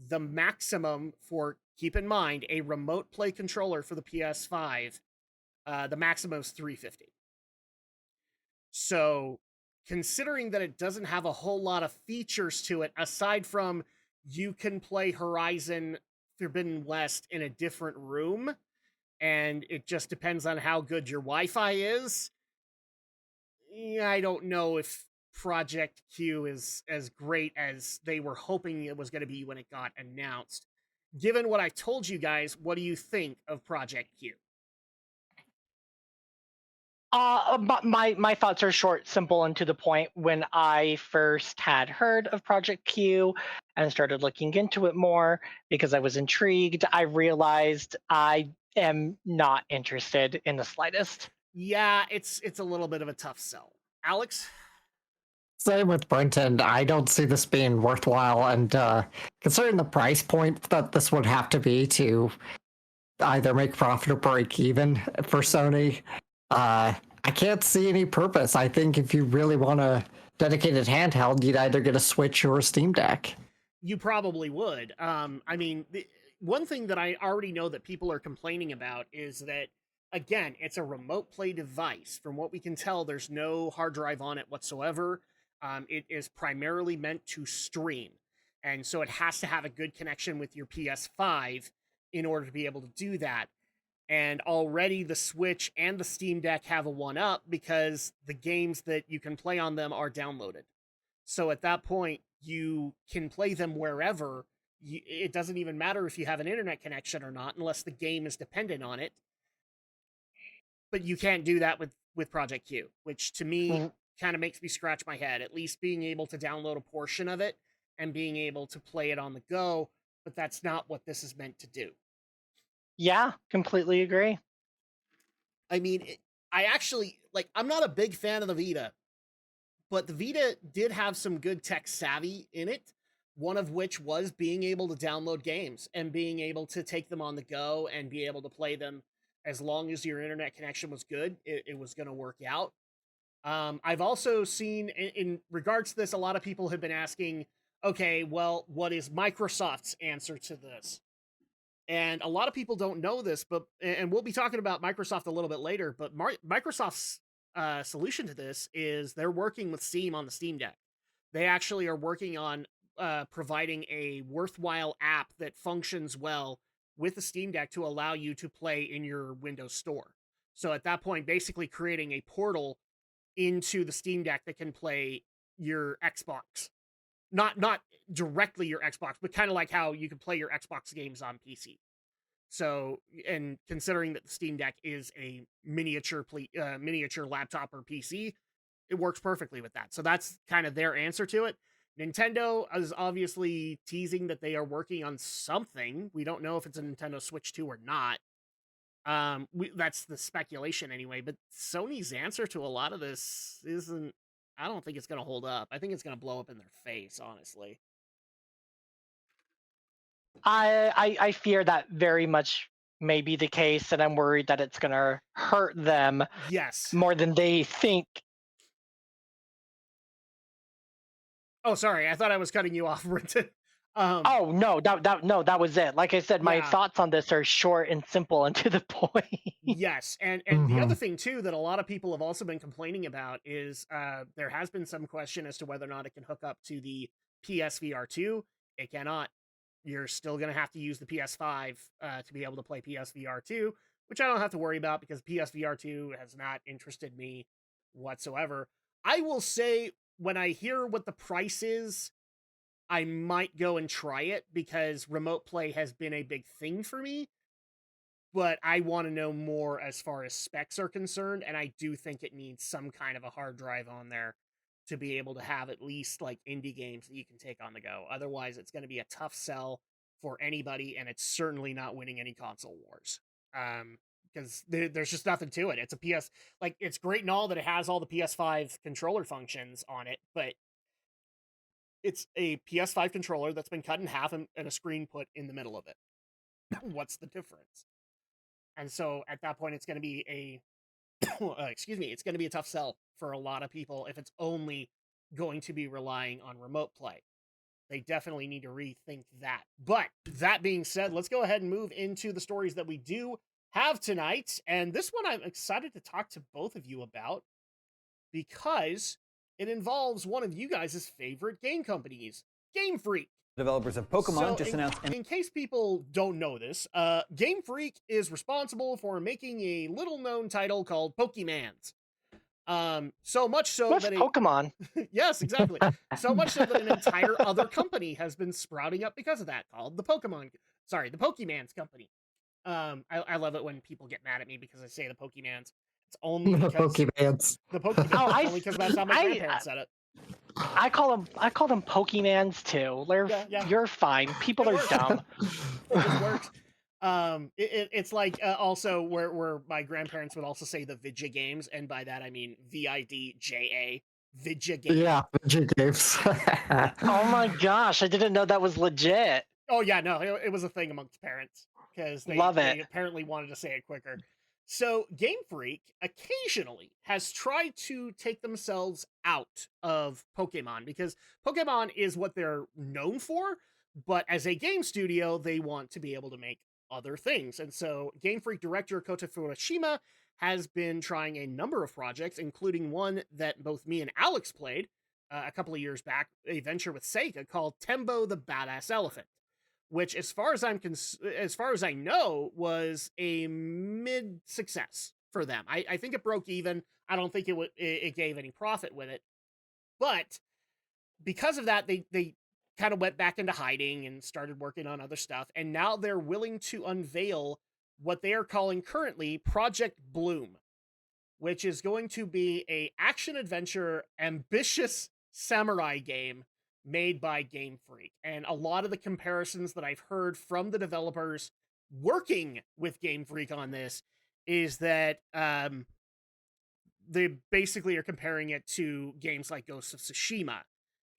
S1: The maximum for, keep in mind, a remote play controller for the PS5, the maximum is $350. So, considering that it doesn't have a whole lot of features to it, aside from you can play Horizon Forbidden West in a different room, and it just depends on how good your Wi-Fi is, I don't know if Project Q is as great as they were hoping it was going to be when it got announced. Given what I told you guys, what do you think of Project Q?
S2: My thoughts are short, simple, and to the point. When I first had heard of Project Q and started looking into it more because I was intrigued, I realized I am not interested in the slightest.
S1: Yeah, it's a little bit of a tough sell. Alex?
S3: Same with Brenton. I don't see this being worthwhile, and considering the price point that this would have to be to either make profit or break even for Sony, I can't see any purpose. I think if you really want a dedicated handheld, you'd either get a Switch or a Steam Deck.
S1: You probably would. I mean, one thing that I already know that people are complaining about is that, again, it's a remote play device. From what we can tell, there's no hard drive on it whatsoever. It is primarily meant to stream. And so it has to have a good connection with your PS5 in order to be able to do that. And already the Switch and the Steam Deck have a one up because the games that you can play on them are downloaded. So at that point, you can play them wherever. It doesn't even matter if you have an internet connection or not, unless the game is dependent on it. But you can't do that with Project Q, which to me kind of makes me scratch my head. At least being able to download a portion of it and being able to play it on the go, but that's not what this is meant to do.
S2: Yeah, completely agree.
S1: I mean, I actually, I'm not a big fan of the Vita, but the Vita did have some good tech savvy in it, one of which was being able to download games and being able to take them on the go and be able to play them as long as your internet connection was good. It was going to work out. I've also seen, in regards to this, a lot of people have been asking, okay, well, what is Microsoft's answer to this? And a lot of people don't know this, and we'll be talking about Microsoft a little bit later, but Microsoft's solution to this is they're working with Steam on the Steam Deck. They actually are working on providing a worthwhile app that functions well with the Steam Deck to allow you to play in your Windows Store. So at that point, basically creating a portal into the Steam Deck that can play your Xbox. Not directly your Xbox, but kind of like how you can play your Xbox games on PC. So, and considering that the Steam Deck is a miniature laptop or PC, it works perfectly with that. So that's kind of their answer to it. Nintendo is obviously teasing that they are working on something. We don't know if it's a Nintendo Switch 2 or not. That's the speculation anyway, but Sony's answer to a lot of this isn't, I don't think it's going to hold up. I think it's going to blow up in their face, honestly.
S2: I fear that very much may be the case, and I'm worried that it's going to hurt them
S1: Yes.
S2: more than they think.
S1: Oh, sorry. I thought I was cutting you off, Brenton.
S2: Oh no, that was it. Like I said, my
S1: Yeah.
S2: thoughts on this are short and simple and to the point.
S1: Yes, and the other
S3: Mhm.
S1: thing too that a lot of people have also been complaining about is there has been some question as to whether or not it can hook up to the PSVR 2. It cannot. You're still going to have to use the PS5 to be able to play PSVR 2, which I don't have to worry about because PSVR 2 has not interested me whatsoever. I will say when I hear what the price is, I might go and try it because remote play has been a big thing for me, but I want to know more as far as specs are concerned, and I do think it needs some kind of a hard drive on there to be able to have at least like indie games that you can take on the go. Otherwise, it's going to be a tough sell for anybody, and it's certainly not winning any console wars. Because there's just nothing to it. It's a PS, like it's great and all that it has all the PS5 controller functions on it, but it's a PS5 controller that's been cut in half and a screen put in the middle of it. What's the difference? And so at that point, it's going to be a excuse me, it's going to be a tough sell for a lot of people if it's only going to be relying on remote play. They definitely need to rethink that. But that being said, let's go ahead and move into the stories that we do have tonight. And this one I'm excited to talk to both of you about because it involves one of you guys' favorite game companies, Game Freak.
S4: Developers of Pokemon
S1: So
S4: just announced.
S1: in case people don't know this, Game Freak is responsible for making a little-known title called Pokemans. So much so
S2: What's
S1: that
S2: Pokemon?
S1: yes, exactly. So much so that an entire other company has been sprouting up because of that, called the Pokemans company. I love it when people get mad at me because I say the Pokemans. It's only
S3: The
S1: because
S3: Pokemans.
S1: the Pokemans.
S2: Oh,
S1: It's only because that's how my
S2: I-
S1: grandparents said it.
S2: I call them Pokemans too.
S1: Yeah.
S2: You're fine. People
S1: It
S2: are
S1: works.
S2: dumb.
S1: It just works. It's like also where my grandparents would also say the Vidja games, and by that I mean VIDJA, Vidja games.
S3: Yeah, G games.
S2: Oh my gosh, I didn't know that was legit.
S1: Oh yeah, no, it was a thing amongst parents because
S2: Love
S1: they
S2: it.
S1: apparently wanted to say it quicker. So Game Freak occasionally has tried to take themselves out of Pokemon because Pokemon is what they're known for, but as a game studio, they want to be able to make other things. And so Game Freak director Kota Furushima has been trying a number of projects, including one that both me and Alex played a couple of years back, a venture with Sega called Tembo the Badass Elephant, which, as far as as far as I know, was a mid success for them. I think it broke even. I don't think it gave any profit with it, but because of that, they kind of went back into hiding and started working on other stuff, and now they're willing to unveil what they are calling currently Project Bloom, which is going to be a action adventure ambitious samurai game made by Game Freak. And a lot of the comparisons that I've heard from the developers working with Game Freak on this is that they basically are comparing it to games like Ghost of Tsushima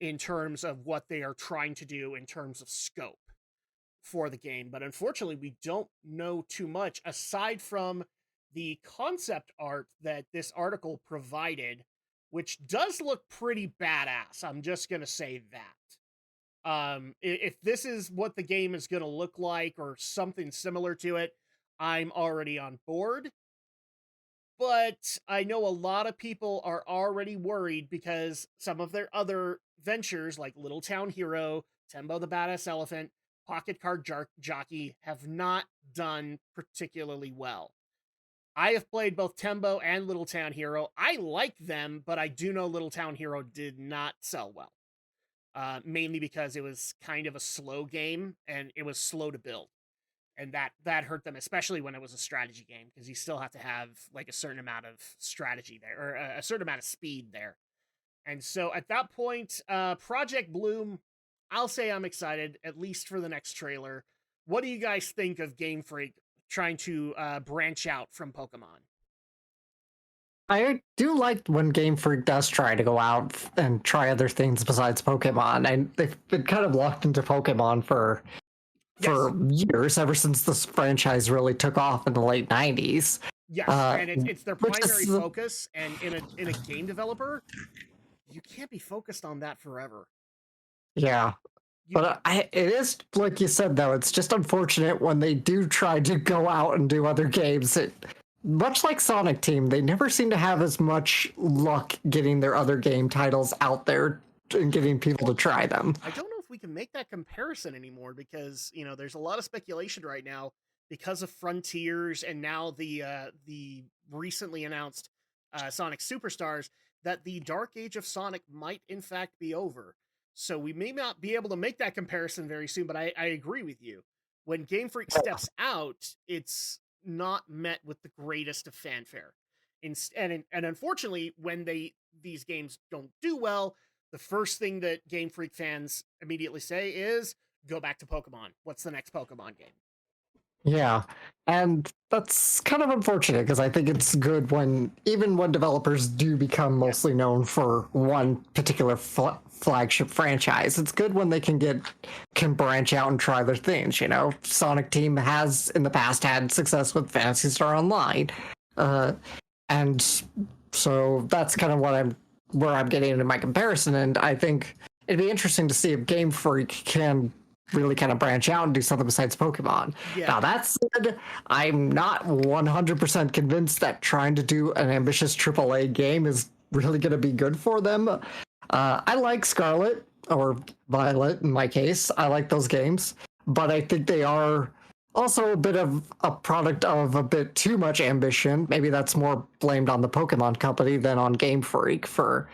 S1: in terms of what they are trying to do in terms of scope for the game. But unfortunately, we don't know too much aside from the concept art that this article provided, which does look pretty badass. I'm just going to say that. If this is what the game is going to look like or something similar to it, I'm already on board. But I know a lot of people are already worried because some of their other ventures, like Little Town Hero, Tembo the Badass Elephant, Pocket Card Jockey, have not done particularly well. I have played both Tembo and Little Town Hero. I like them, but I do know Little Town Hero did not sell well. Mainly because it was kind of a slow game and it was slow to build. And that hurt them, especially when it was a strategy game, because you still have to have like a certain amount of strategy there, or a certain amount of speed there. And so at that point, Project Bloom, I'll say I'm excited, at least for the next trailer. What do you guys think of Game Freak trying to branch out from Pokemon?
S3: I do like when Game Freak does try to go out and try other things besides Pokemon. And they've been kind of locked into Pokemon for years, ever since this franchise really took off in the late 90s.
S1: Yes, and it's their
S3: which
S1: primary
S3: is-
S1: focus, and in a game developer, you can't be focused on that forever.
S3: Yeah. But it is like you said though. It's just unfortunate when they do try to go out and do other games. Much like Sonic Team, they never seem to have as much luck getting their other game titles out there and getting people to try them.
S1: I don't know if we can make that comparison anymore because there's a lot of speculation right now because of Frontiers and now the recently announced Sonic Superstars that the Dark Age of Sonic might in fact be over. So we may not be able to make that comparison very soon, but I agree with you. When Game Freak steps out, it's not met with the greatest of fanfare. And unfortunately, when these games don't do well, the first thing that Game Freak fans immediately say is go back to Pokemon. What's the next Pokemon game?
S3: Yeah, and that's kind of unfortunate because I think it's good when even when developers do become mostly known for one particular flagship franchise. It's good when they can branch out and try their things. Sonic Team has in the past had success with Phantasy Star Online, and so that's kind of where I'm getting into my comparison. And I think it'd be interesting to see if Game Freak can really kind of branch out and do something besides Pokemon.
S1: Yeah.
S3: Now, that said, I'm not 100% convinced that trying to do an ambitious AAA game is really going to be good for them. I like Scarlet, or Violet in my case. I like those games, but I think they are also a bit of a product of a bit too much ambition. Maybe that's more blamed on the Pokemon company than on Game Freak for,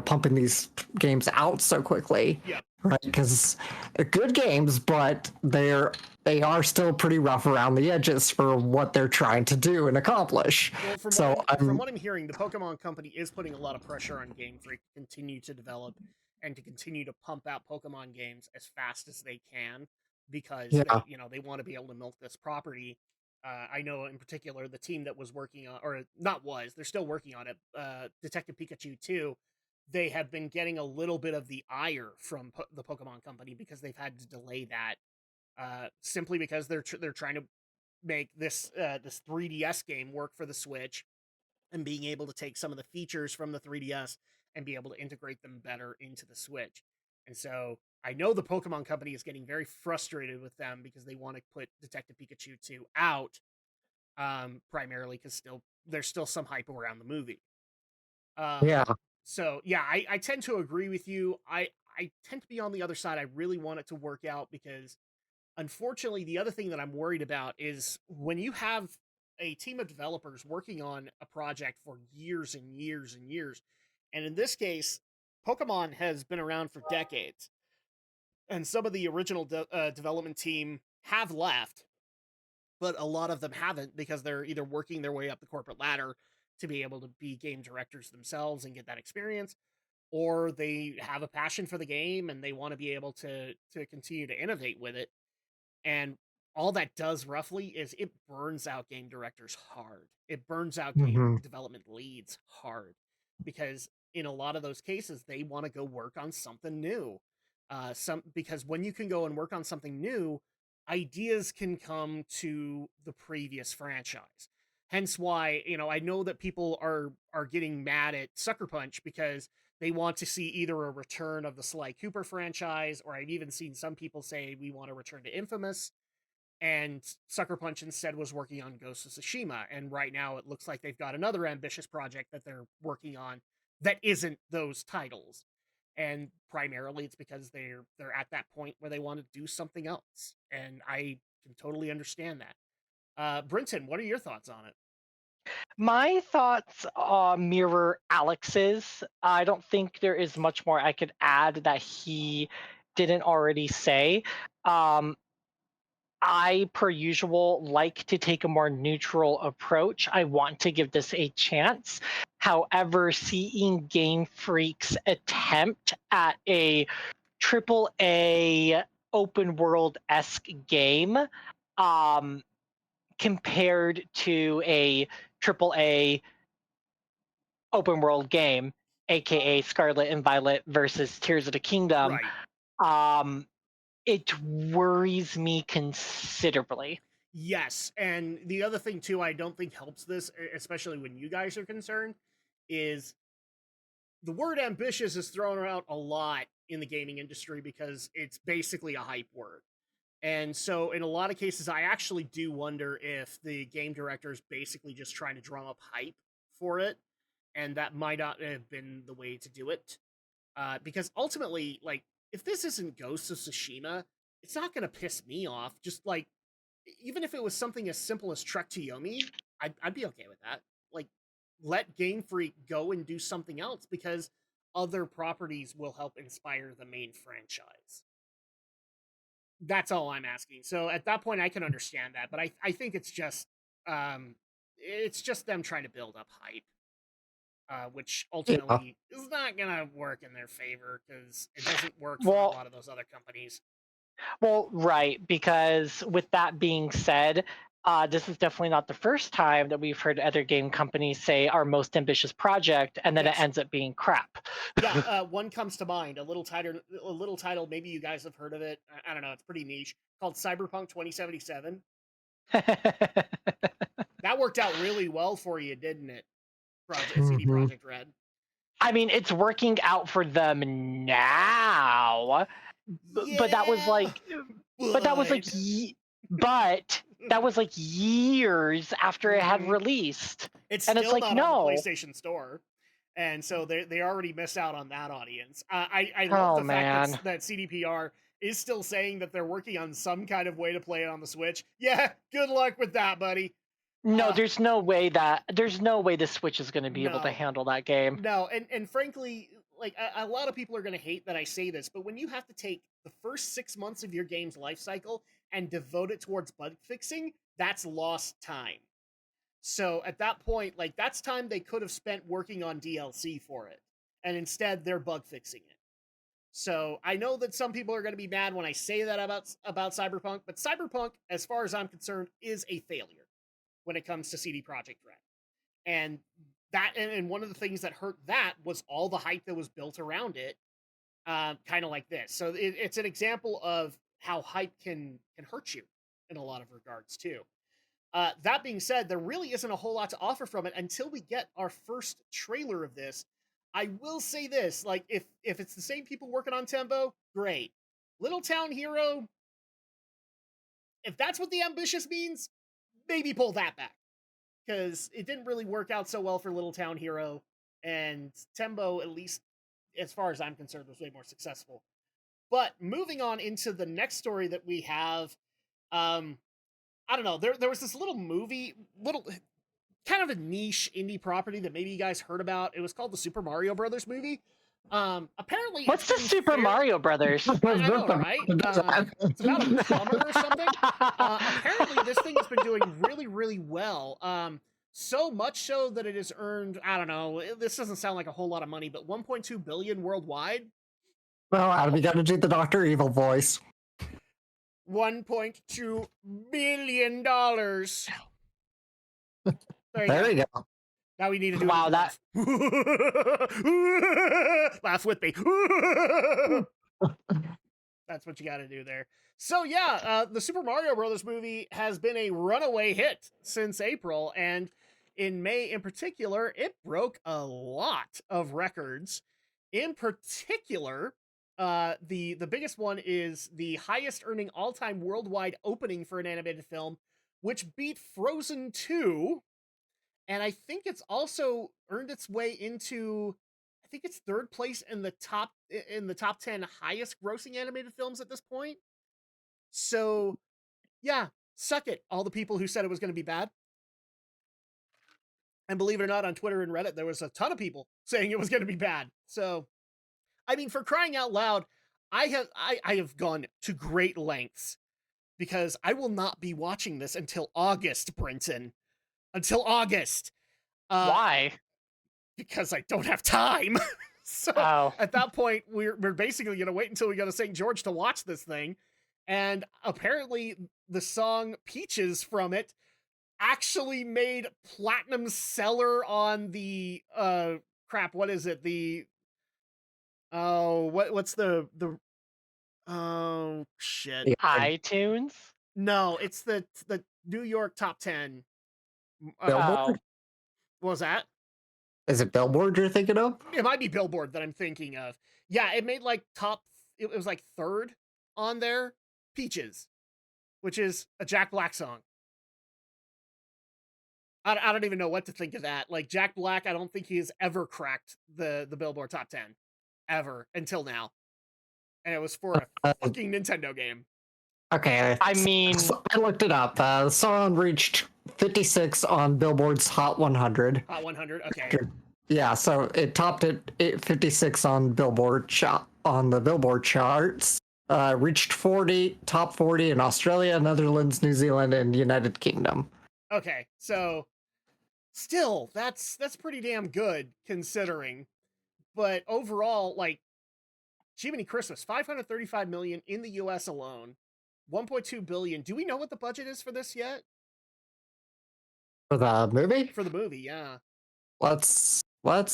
S3: pumping these games out so quickly.
S1: Yeah.
S3: Right, because good games, but they are still pretty rough around the edges for what they're trying to do and accomplish.
S1: Well, from what I'm hearing, the Pokemon Company is putting a lot of pressure on Game Freak to continue to develop and to continue to pump out Pokemon games as fast as they can because they want to be able to milk this property. I know in particular the team that was working on, or not was, they're still working on it, Detective Pikachu 2. They have been getting a little bit of the ire from the Pokemon Company because they've had to delay that simply because they're trying to make this 3DS game work for the Switch and being able to take some of the features from the 3DS and be able to integrate them better into the Switch. And so I know the Pokemon Company is getting very frustrated with them because they want to put Detective Pikachu 2 out primarily because there's still some hype around the movie.
S3: Yeah.
S1: So yeah, I tend to agree with you. I tend to be on the other side. I really want it to work out because unfortunately the other thing that I'm worried about is when you have a team of developers working on a project for years and years and years. And in this case, Pokemon has been around for decades. And some of the original development team have left, but a lot of them haven't because they're either working their way up the corporate ladder to be able to be game directors themselves and get that experience, or they have a passion for the game and they want to be able to continue to innovate with it. And all that does roughly is it burns out game directors hard. It burns out game
S3: Mm-hmm.
S1: development leads hard because in a lot of those cases they want to go work on something new. Because when you can go and work on something new, ideas can come to the previous franchise. Hence why, I know that people are getting mad at Sucker Punch because they want to see either a return of the Sly Cooper franchise, or I've even seen some people say we want to return to Infamous. And Sucker Punch instead was working on Ghost of Tsushima. And right now it looks like they've got another ambitious project that they're working on that isn't those titles. And primarily it's because they're at that point where they want to do something else. And I can totally understand that. Brinton, what are your thoughts on it?
S2: My thoughts mirror Alex's. I don't think there is much more I could add that he didn't already say. Um, I, per usual, like to take a more neutral approach. I want to give this a chance. However, seeing Game Freak's attempt at a triple A open world esque game, um, compared to a triple A open world game, aka Scarlet and Violet versus Tears of the Kingdom,
S1: Right.
S2: um, it worries me considerably.
S1: Yes, and the other thing too I don't think helps this, especially when you guys are concerned, is the word ambitious is thrown around a lot in the gaming industry because it's basically a hype word. And so, in a lot of cases, I actually do wonder if the game director is basically just trying to drum up hype for it, and that might not have been the way to do it. Because ultimately, like, if this isn't Ghost of Tsushima, it's not going to piss me off. Just like, even if it was something as simple as Trek to Yomi, I'd be okay with that. Like, let Game Freak go and do something else because other properties will help inspire the main franchise. That's all I'm asking. So at that point, I can understand that, but I think it's just them trying to build up hype, which
S3: Yeah.
S1: ultimately is not gonna work in their favor because it doesn't work for a
S2: Well,
S1: lot of those other companies.
S2: well, right. Because with that being said, this is definitely not the first time that we've heard other game companies say our most ambitious project, and then it
S1: Yes,
S2: ends up being crap.
S1: yeah. One comes to mind, a little title. Maybe you guys have heard of it. I don't know. It's pretty niche. Called Cyberpunk 2077. That worked out really well for you, didn't it? Project CD
S3: Mhm.
S1: Project Red.
S2: I mean, it's working out for them now, but that was
S1: Yeah,
S2: but that was
S1: but
S2: like, but that was like years after it had
S1: Mhm.
S2: released,
S1: It's
S2: and it's
S1: still
S2: like,
S1: not on the
S2: no,
S1: PlayStation Store, and so they already missed out on that audience. I love
S2: oh
S1: the fact that
S2: man.
S1: that CDPR is still saying that they're working on some kind of way to play it on the Switch. Yeah, good luck with that, buddy.
S2: No,
S1: Uh,
S2: there's no way the Switch is going to be able to
S1: no,
S2: handle that game.
S1: no, and frankly, like a lot of people are going to hate that I say this, but when you have to take the first 6 months of your game's life cycle and devote it towards bug fixing, that's lost time. So at that point, like that's time they could have spent working on DLC for it. And instead they're bug fixing it. So I know that some people are going to be mad when I say that about Cyberpunk, but Cyberpunk, as far as I'm concerned, is a failure when it comes to CD Projekt Red. And and one of the things that hurt that was all the hype that was built around it, kind of like this. So it's an example of how hype can hurt you in a lot of regards too. That being said, there really isn't a whole lot to offer from it until we get our first trailer of this. I will say this: like, if it's the same people working on Tembo, great. Little Town Hero, if that's what the ambitious means, maybe pull that back because it didn't really work out so well for Little Town Hero, and Tembo, at least as far as I'm concerned, was way more successful. But moving on into the next story that we have, um, I don't know. There was this little movie, little kind of a niche indie property that maybe you guys heard about. It was called the Super Mario Brothers movie. Apparently, it's
S2: What's the
S1: been
S2: Super
S1: fair.
S2: Mario Brothers?
S3: I was
S1: I
S3: just
S1: know,
S3: about
S1: right?
S3: to do that.
S1: It's about a plumber or something. Apparently, this thing has been doing really, really well. So much so that it has earned, I don't know, this doesn't sound like a whole lot of money, but 1.2 billion worldwide.
S3: Well, Adam, you got to do the Doctor Evil voice.
S1: $1.2 billion. There you
S3: There
S1: go.
S3: you go.
S1: Now we need to do a
S2: Wow, that
S1: laugh. Laugh with me. That's what you got to do there. So yeah, the Super Mario Brothers movie has been a runaway hit since April, and in May, in particular, it broke a lot of records. In particular, the biggest one is the highest earning all time worldwide opening for an animated film, which beat Frozen 2, and I think it's also earned its way into, I think it's third place in the top 10 highest grossing animated films at this point. So, yeah, suck it, all the people who said it was going to be bad. And believe it or not, on Twitter and Reddit there was a ton of people saying it was going to be bad. So, I mean, for crying out loud, I have gone to great lengths because I will not be watching this until August, Brenton. Until August. Uh
S2: why?
S1: because I don't have time. So
S2: Oh,
S1: at that point, we're basically gonna wait until we go to St. George to watch this thing. And apparently, the song "Peaches" from it actually made platinum seller on the crap. What is it? The what's the oh shit?
S3: Yeah,
S2: iTunes.
S1: No, it's the New York top 10. Uh,
S2: Oh,
S3: Billboard.
S1: what was that?
S3: Is it Billboard you're thinking of?
S1: It might be Billboard that I'm thinking of. Yeah, it made like it was like third on there. Peaches, which is a Jack Black song. I don't even know what to think of that. Like Jack Black, I don't think he has ever cracked the Billboard top 10 ever until now, and it was for a
S3: Uh,
S1: fucking Nintendo game.
S3: Okay.
S2: I mean,
S3: I looked it up. The song reached 56 on Billboard's Hot 100.
S1: Hot 100. Okay.
S3: Yeah, so it topped it 56 on the Billboard charts. Reached top 40 in Australia, Netherlands, New Zealand, and United Kingdom.
S1: Okay. So still, that's pretty damn good considering. But overall, like Jiminy Christmas, 535 million in the US alone, 1.2 billion. Do we know what the budget is for this yet?
S3: For the movie?
S1: For the movie, yeah.
S3: Let's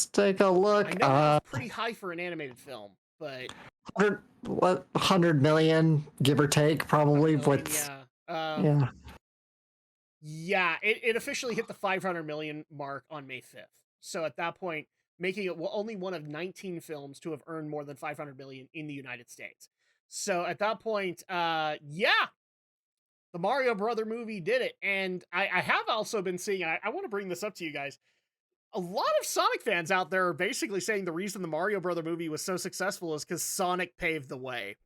S3: take a look.
S1: I know it's pretty high for an animated film, but
S3: 100 million, give or take, probably. With
S1: yeah. Yeah, it officially hit the 500 million mark on May 5th. So at that point, making it only one of 19 films to have earned more than 500 million in the United States. So at that point, yeah, the Mario Brother movie did it. And I have also been seeing, I want to bring this up to you guys. A lot of Sonic fans out there are basically saying the reason the Mario Brother movie was so successful is because Sonic paved the way.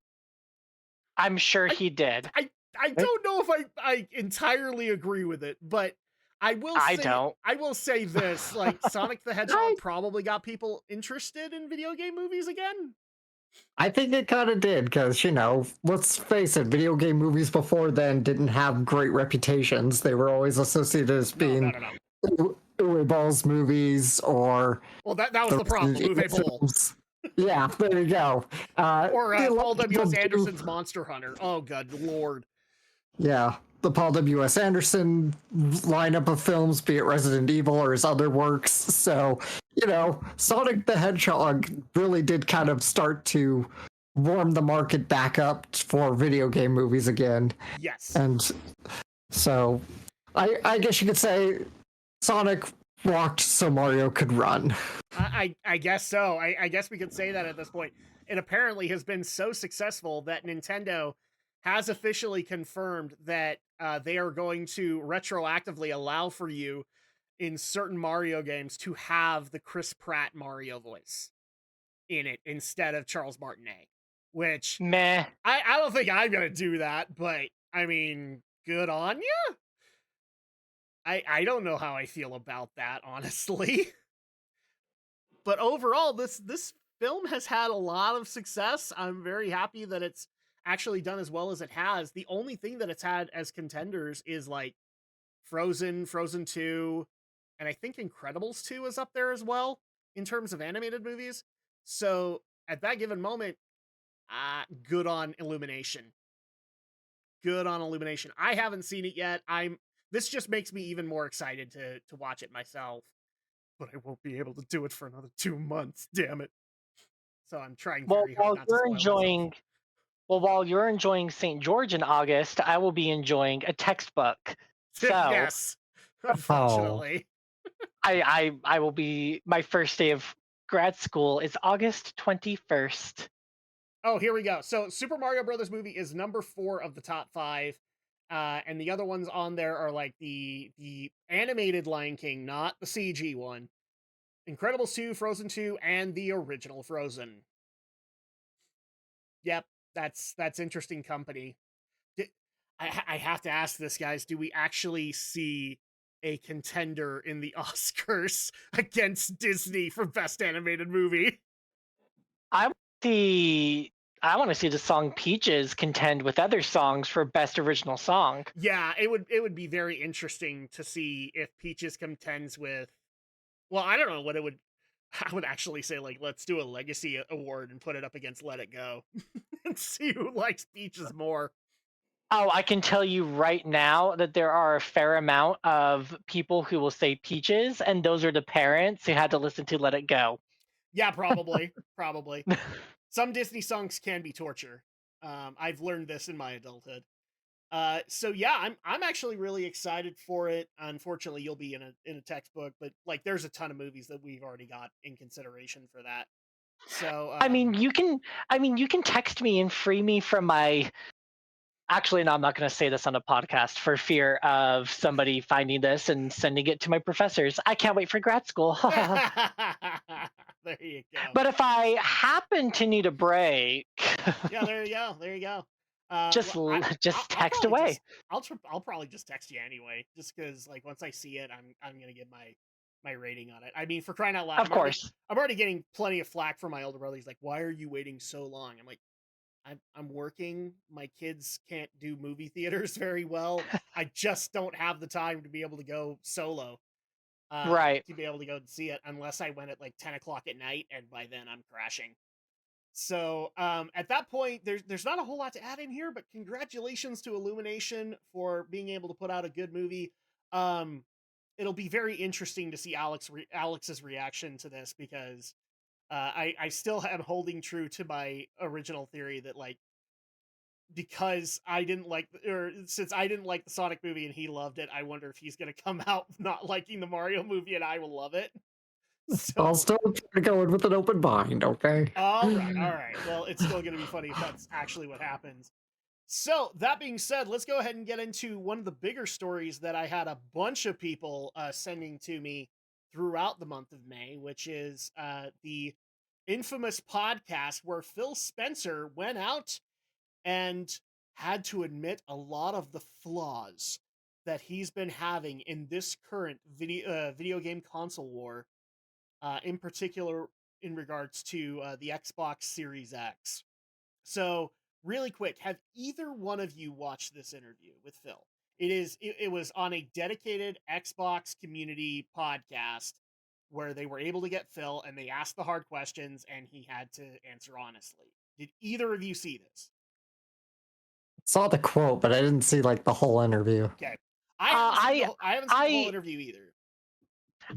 S2: I'm sure he did.
S1: I don't know if I entirely agree with it, but I will say this, like Sonic the Hedgehog probably got people interested in video game movies again.
S3: I think it kind of did, because, let's face it, video game movies before then didn't have great reputations. They were always associated as being Uwe Ball's movies, or...
S1: Well, that was the problem, Uwe Ball.
S3: Yeah, there you go.
S1: Or Paul W.S. Anderson's Monster Hunter. Oh, good lord.
S3: Yeah, the Paul W.S. Anderson lineup of films, be it Resident Evil or his other works. So, Sonic the Hedgehog really did kind of start to warm the market back up for video game movies again.
S1: Yes.
S3: And so, I guess you could say Sonic walked so Mario could run.
S1: I guess so. I guess we could say that at this point. It apparently has been so successful that Nintendo has officially confirmed that they are going to retroactively allow for you in certain Mario games to have the Chris Pratt Mario voice in it instead of Charles Martinet, which
S2: meh.
S1: I don't think I'm going to do that, but I mean, good on you. I don't know how I feel about that, honestly. But overall, this film has had a lot of success. I'm very happy that it's actually done as well as it has. The only thing that it's had as contenders is like Frozen 2, and I think Incredibles 2 is up there as well in terms of animated movies. So at that given moment, good on Illumination. Good on Illumination. I haven't seen it yet. This just makes me even more excited to watch it myself. But I won't be able to do it for another 2 months, damn it. So I'm trying very hard not to spoil myself.
S2: While you're enjoying St. George in August, I will be enjoying a textbook. So
S1: yes, unfortunately.
S2: I will be, my first day of grad school is August 21st.
S1: Oh, here we go. So Super Mario Brothers movie is number 4 of the top 5. And the other ones on there are like the animated Lion King, not the CG one. Incredibles 2, Frozen 2, and the original Frozen. Yep, that's interesting company. I have to ask this, guys. Do we actually see a contender in the Oscars against Disney for Best Animated Movie?
S2: I want to see the song Peaches contend with other songs for Best Original Song.
S1: Yeah, it would be very interesting to see if Peaches contends with... Well, I don't know what it would... I would actually say, like, let's do a Legacy Award and put it up against Let It Go and see who likes Peaches more.
S2: Oh, I can tell you right now that there are a fair amount of people who will say Peaches, and those are the parents who had to listen to Let It Go.
S1: Yeah, probably. Probably. Some Disney songs can be torture. I've learned this in my adulthood. So yeah, I'm actually really excited for it. Unfortunately, you'll be in a textbook, but like there's a ton of movies that we've already got in consideration for that. So
S2: I mean, you can text me and free me from my. Actually, no, I'm not going to say this on a podcast for fear of somebody finding this and sending it to my professors. I can't wait for grad school.
S1: there you go.
S2: But if I happen to need a break,
S1: Yeah, there you go. There you go.
S2: just
S1: Well, I
S2: just
S1: I'll
S2: text
S1: probably
S2: away.
S1: just I'll probably just text you anyway, just because like once I see it, I'm gonna give my rating on it. I mean, for crying out loud,
S2: Of course.
S1: I'm already getting plenty of flack from my older brother. He's like, "Why are you waiting so long?" I'm like, I'm working. My kids can't do movie theaters very well. I just don't have the time to be able to go solo.
S2: Right.
S1: To be able to go and see it unless I went at like 10 o'clock at night, and by then I'm crashing. So at that point, there's not a whole lot to add in here, but congratulations to Illumination for being able to put out a good movie. Um, it'll be very interesting to see Alex's reaction to this because I still am holding true to my original theory that like because I didn't like or since I didn't like the Sonic movie and he loved it, I wonder if he's gonna come out not liking the Mario movie and I will love it.
S3: I'll
S1: So
S3: still try to go in with an open mind, okay?
S1: all right. Well, it's still gonna be funny if that's actually what happens. So, that being said, let's go ahead and get into one of the bigger stories that I had a bunch of people sending to me throughout the month of May, which is the infamous podcast where Phil Spencer went out and had to admit a lot of the flaws that he's been having in this current video game console war, in particular in regards to the Xbox Series X. So, really quick, have either one of you watched this interview with Phil? It was on a dedicated Xbox community podcast where they were able to get Phil and they asked the hard questions and he had to answer honestly. Did either of you see this?
S3: Saw the quote, but I didn't see like the whole interview.
S1: Okay. I haven't seen the whole
S2: I
S1: interview either.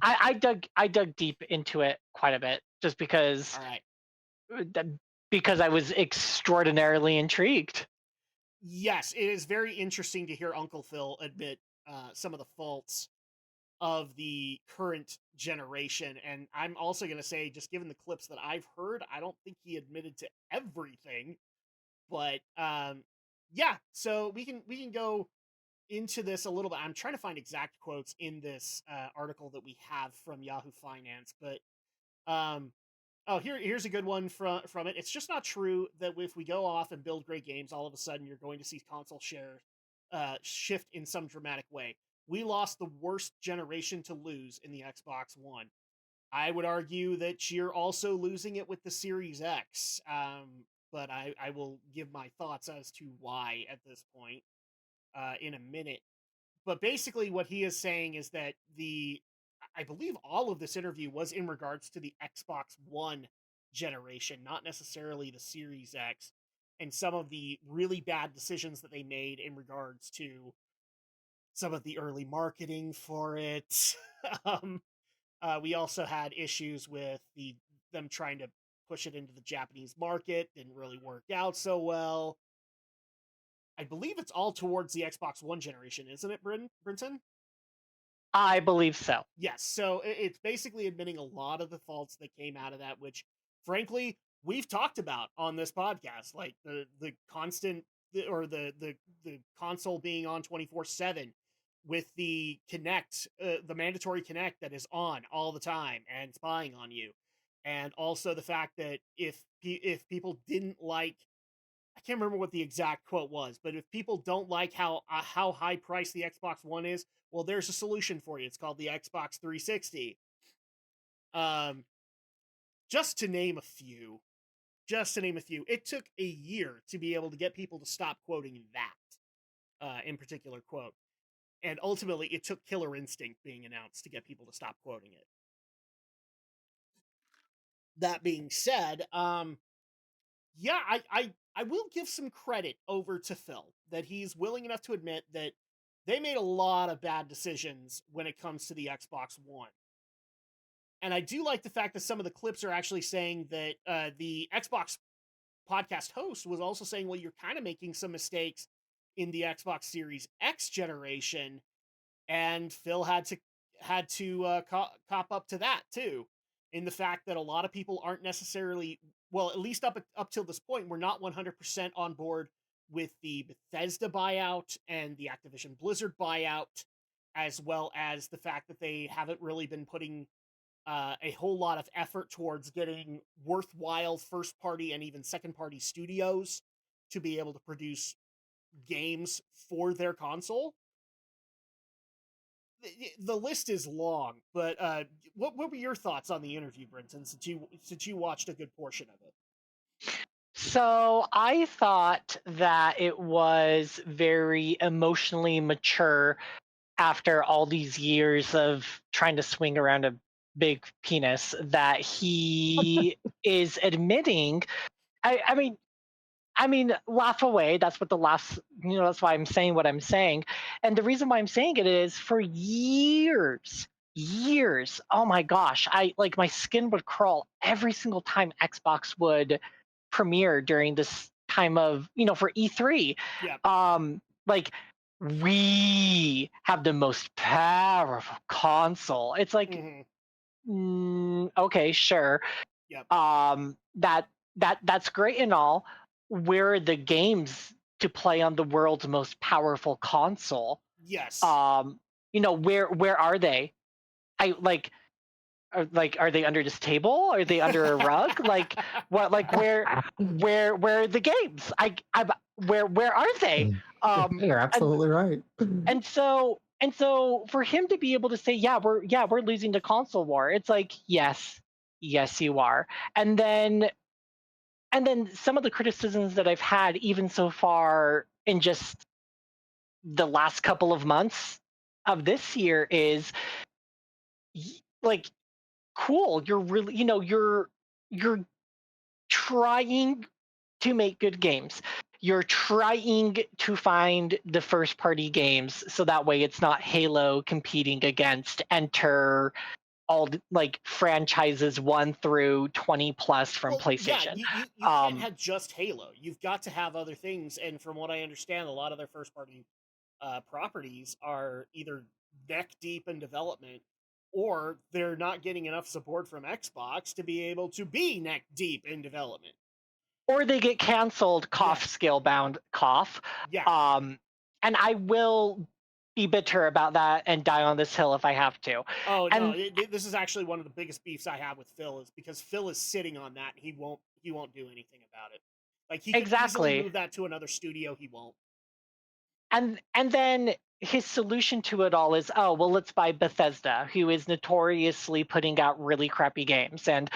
S2: I dug deep into it quite a bit just
S1: All right.
S2: because I was extraordinarily intrigued.
S1: Yes, it is very interesting to hear Uncle Phil admit some of the faults of the current generation. And I'm also going to say, just given the clips that I've heard, I don't think he admitted to everything. But yeah, so we can go into this a little bit. I'm trying to find exact quotes in this article that we have from Yahoo Finance, but um, oh, here's a good one from it. It's just not true that if we go off and build great games, all of a sudden you're going to see console share shift in some dramatic way. We lost the worst generation to lose in the Xbox One. I would argue that you're also losing it with the Series X, but I will give my thoughts as to why at this point in a minute. But basically, what he is saying is that I believe all of this interview was in regards to the Xbox One generation, not necessarily the Series X, and some of the really bad decisions that they made in regards to some of the early marketing for it. um, we also had issues with them trying to push it into the Japanese market, didn't really work out so well. I believe it's all towards the Xbox One generation, isn't it, Brinton?
S2: I believe so.
S1: Yes, so it's basically admitting a lot of the faults that came out of that, which, frankly, we've talked about on this podcast, like the constant or the console being on 24/7 with the Connect, the mandatory Connect that is on all the time and spying on you, and also the fact that if people didn't like, I can't remember what the exact quote was, but if people don't like how high priced the Xbox One is, well, there's a solution for you. It's called the Xbox 360. Um, just to name a few, just to name a few. It took a year to be able to get people to stop quoting that in particular quote, and ultimately, it took Killer Instinct being announced to get people to stop quoting it. That being said, yeah, I will give some credit over to Phil that he's willing enough to admit that they made a lot of bad decisions when it comes to the Xbox One. And I do like the fact that some of the clips are actually saying that the Xbox podcast host was also saying, well, you're kind of making some mistakes in the Xbox Series X generation, and Phil had to cop up to that too, in the fact that a lot of people aren't necessarily, well, at least up till this point, we're not 100% on board with the Bethesda buyout and the Activision Blizzard buyout, as well as the fact that they haven't really been putting a whole lot of effort towards getting worthwhile first party and even second party studios to be able to produce games for their console. The list is long, but what were your thoughts on the interview, Brenton? Since you watched a good portion of it.
S2: So I thought that it was very emotionally mature after all these years of trying to swing around a big penis that he is admitting. I mean, laugh away. That's what the laughs, that's why I'm saying what I'm saying. And the reason why I'm saying it is for years, oh my gosh, I like my skin would crawl every single time Xbox would premiere during this time of, for E3.
S1: Yeah.
S2: Like we have the most powerful console. It's like, okay, sure.
S1: Yep.
S2: That's great and all. Where are the games to play on the world's most powerful console?
S1: Yes.
S2: Where are they? I like are they under this table? Are they under a rug? Like what? Like where are the games? Where are they?
S3: You're absolutely right.
S2: And so for him to be able to say, we're losing the console war. It's like, yes, you are. And then some of the criticisms that I've had even so far in just the last couple of months of this year is like, cool, you're really, you're trying to make good games. You're trying to find the first party games so that way it's not Halo competing against Enter, all like franchises 1 through 20 plus from
S1: Well, yeah,
S2: PlayStation.
S1: you can't have just Halo. You've got to have other things, and from what I understand, a lot of their first party properties are either neck deep in development, or they're not getting enough support from Xbox to be able to be neck deep in development.
S2: Or they get canceled, cough,
S1: Yeah.
S2: scale bound, cough.
S1: Yeah.
S2: And I will be bitter about that and die on this hill if I have to.
S1: Oh no,
S2: And
S1: this is actually one of the biggest beefs I have with Phil, is because Phil is sitting on that and he won't do anything about it. Like, he could easily
S2: exactly.
S1: move that to another studio, he won't.
S2: And then his solution to it all is, oh well, let's buy Bethesda, who is notoriously putting out really crappy games, and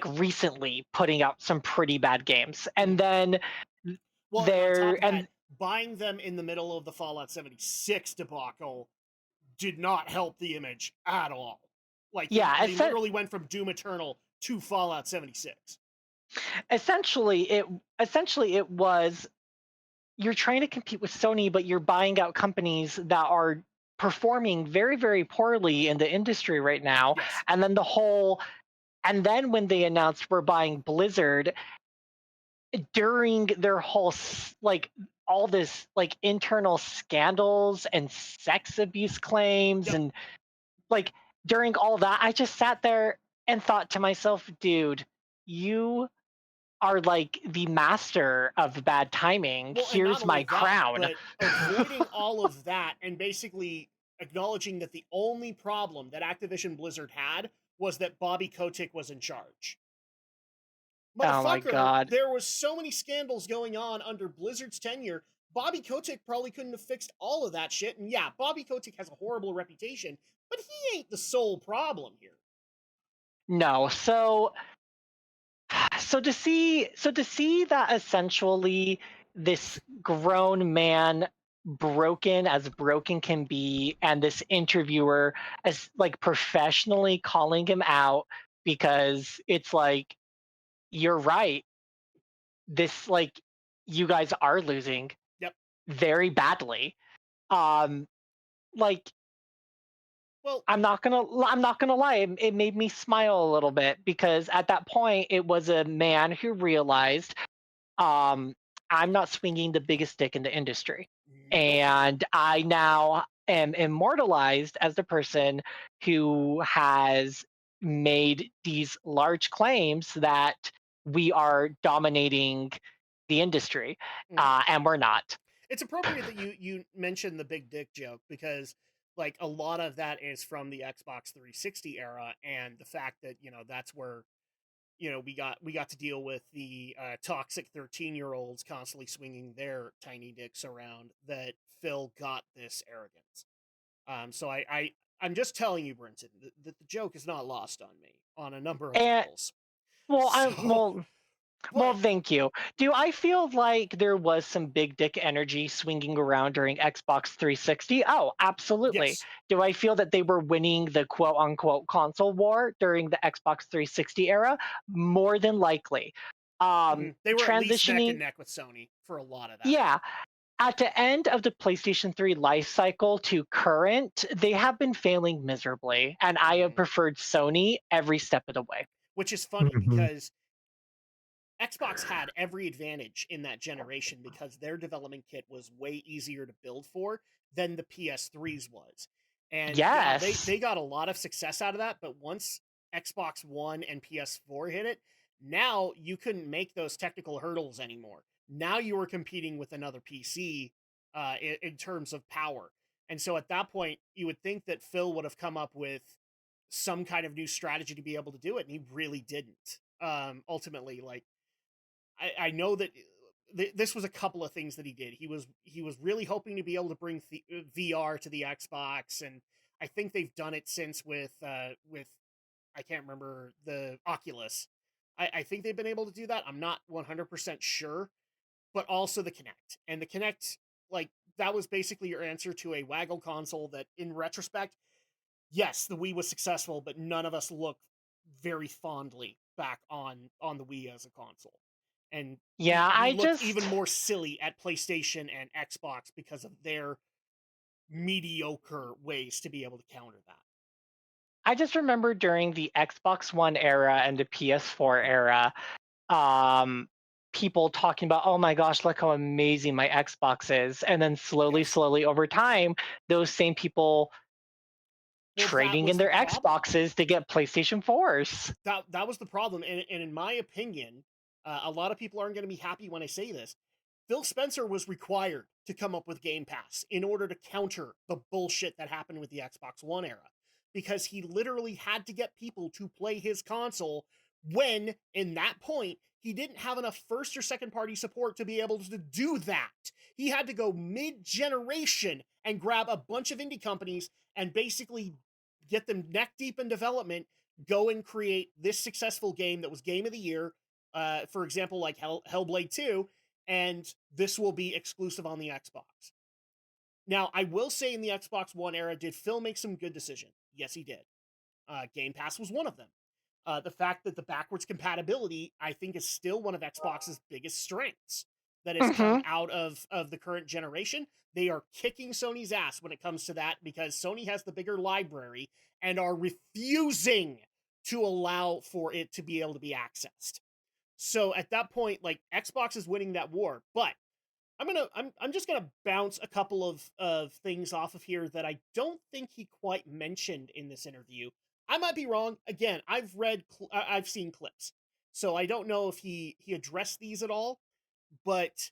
S2: recently putting out some pretty bad games. And then
S1: Well, and on top
S2: there
S1: of
S2: and
S1: that, buying them in the middle of the Fallout 76 debacle did not help the image at all. Like,
S2: yeah,
S1: they literally went from Doom Eternal to Fallout 76.
S2: essentially it was, you're trying to compete with Sony, but you're buying out companies that are performing very, very poorly in the industry right now.
S1: Yes.
S2: And then when they announced we're buying Blizzard, during their whole all this internal scandals and sex abuse claims,
S1: Yep.
S2: and during all that, I just sat there and thought to myself, dude, you are the master of bad timing.
S1: Well, and not
S2: Here's my
S1: only that,
S2: crown.
S1: but avoiding all of that and basically acknowledging that the only problem that Activision Blizzard had was that Bobby Kotick was in charge.
S2: Oh my
S1: Motherfucker,
S2: god.
S1: there was so many scandals going on under Blizzard's tenure. Bobby Kotick probably couldn't have fixed all of that shit. And yeah, Bobby Kotick has a horrible reputation, but he ain't the sole problem here.
S2: No. So to see that essentially this grown man, broken as broken can be, and this interviewer as professionally calling him out, because it's like, you're right, this you guys are losing
S1: Yep.
S2: very badly. Like,
S1: Well,
S2: I'm not gonna lie, it made me smile a little bit, because at that point it was a man who realized, I'm not swinging the biggest dick in the industry.
S1: Nope.
S2: And I now am immortalized as the person who has made these large claims that we are dominating the industry,
S1: Mhm.
S2: and we're not.
S1: It's appropriate that you mentioned the big dick joke because like a lot of that is from the Xbox 360 era and the fact that that's where we got to deal with the toxic 13-year-olds constantly swinging their tiny dicks around that Phil got this arrogance. So I'm just telling you, Brenton, that the joke is not lost on me on a number of
S2: And
S1: levels.
S2: well, I'm
S1: So,
S2: well. Well,
S1: but
S2: thank you. Do I feel like there was some big dick energy swinging around during Xbox 360? Oh, absolutely.
S1: yes,
S2: Do I feel that they were winning the quote unquote console war during the Xbox 360 era? More than likely.
S1: they were at least neck and
S2: Transitioning,
S1: neck with Sony for a lot of that.
S2: yeah. At the end of the PlayStation 3 life cycle to current, they have been failing miserably, and I have
S1: Mhm.
S2: preferred Sony every step of the way.
S1: Which is funny
S3: Mhm.
S1: because Xbox had every advantage in that generation because their development kit was way easier to build for than the PS3's was. And yeah, they
S2: Yes.
S1: they got a lot of success out of that, but once Xbox One and PS4 hit it, now you couldn't make those technical hurdles anymore. Now you were competing with another PC in terms of power. And so at that point, you would think that Phil would have come up with some kind of new strategy to be able to do it, and he really didn't. Ultimately, like I know that this was a couple of things that he did. He was really hoping to be able to bring VR to the Xbox, and I think they've done it since with I can't remember the Oculus. I think they've been able to do that. I'm not 100% sure, but also the Kinect and the Kinect, like that was basically your answer to a waggle console that, in retrospect, yes, the Wii was successful, but none of us look very fondly back on the Wii as a console. And
S2: Yeah,
S1: we
S2: I
S1: look
S2: just
S1: even more silly at PlayStation and Xbox because of their mediocre ways to be able to counter that.
S2: I just remember during the Xbox One era and the PS4 era, um, people talking about, oh my gosh, look how amazing my Xbox is. And then slowly,
S1: Yes.
S2: slowly over time, those same people
S1: Well, that
S2: trading in
S1: was the
S2: their
S1: problem.
S2: Xboxes to get PlayStation 4s.
S1: That was the problem, and in my opinion, a lot of people aren't going to be happy when I say this. Phil Spencer was required to come up with Game Pass in order to counter the bullshit that happened with the Xbox One era, because he literally had to get people to play his console when, in that point, he didn't have enough first or second party support to be able to do that. He had to go mid generation and grab a bunch of indie companies and basically get them neck deep in development, go and create this successful game that was game of the year. For example, like Hellblade 2, and this will be exclusive on the Xbox. Now, I will say in the Xbox One era, did Phil make some good decisions? Yes, he did. Game Pass was one of them. The fact that the backwards compatibility, I think, is still one of Xbox's biggest strengths that has come
S2: Hmm.
S1: out of the current generation. They are kicking Sony's ass when it comes to that because Sony has the bigger library and are refusing to allow for it to be able to be accessed. So at that point, like Xbox is winning that war, but I'm just gonna bounce a couple of things off of here that I don't think he quite mentioned in this interview. I might be wrong. Again, I've seen clips, so I don't know if he addressed these at all. But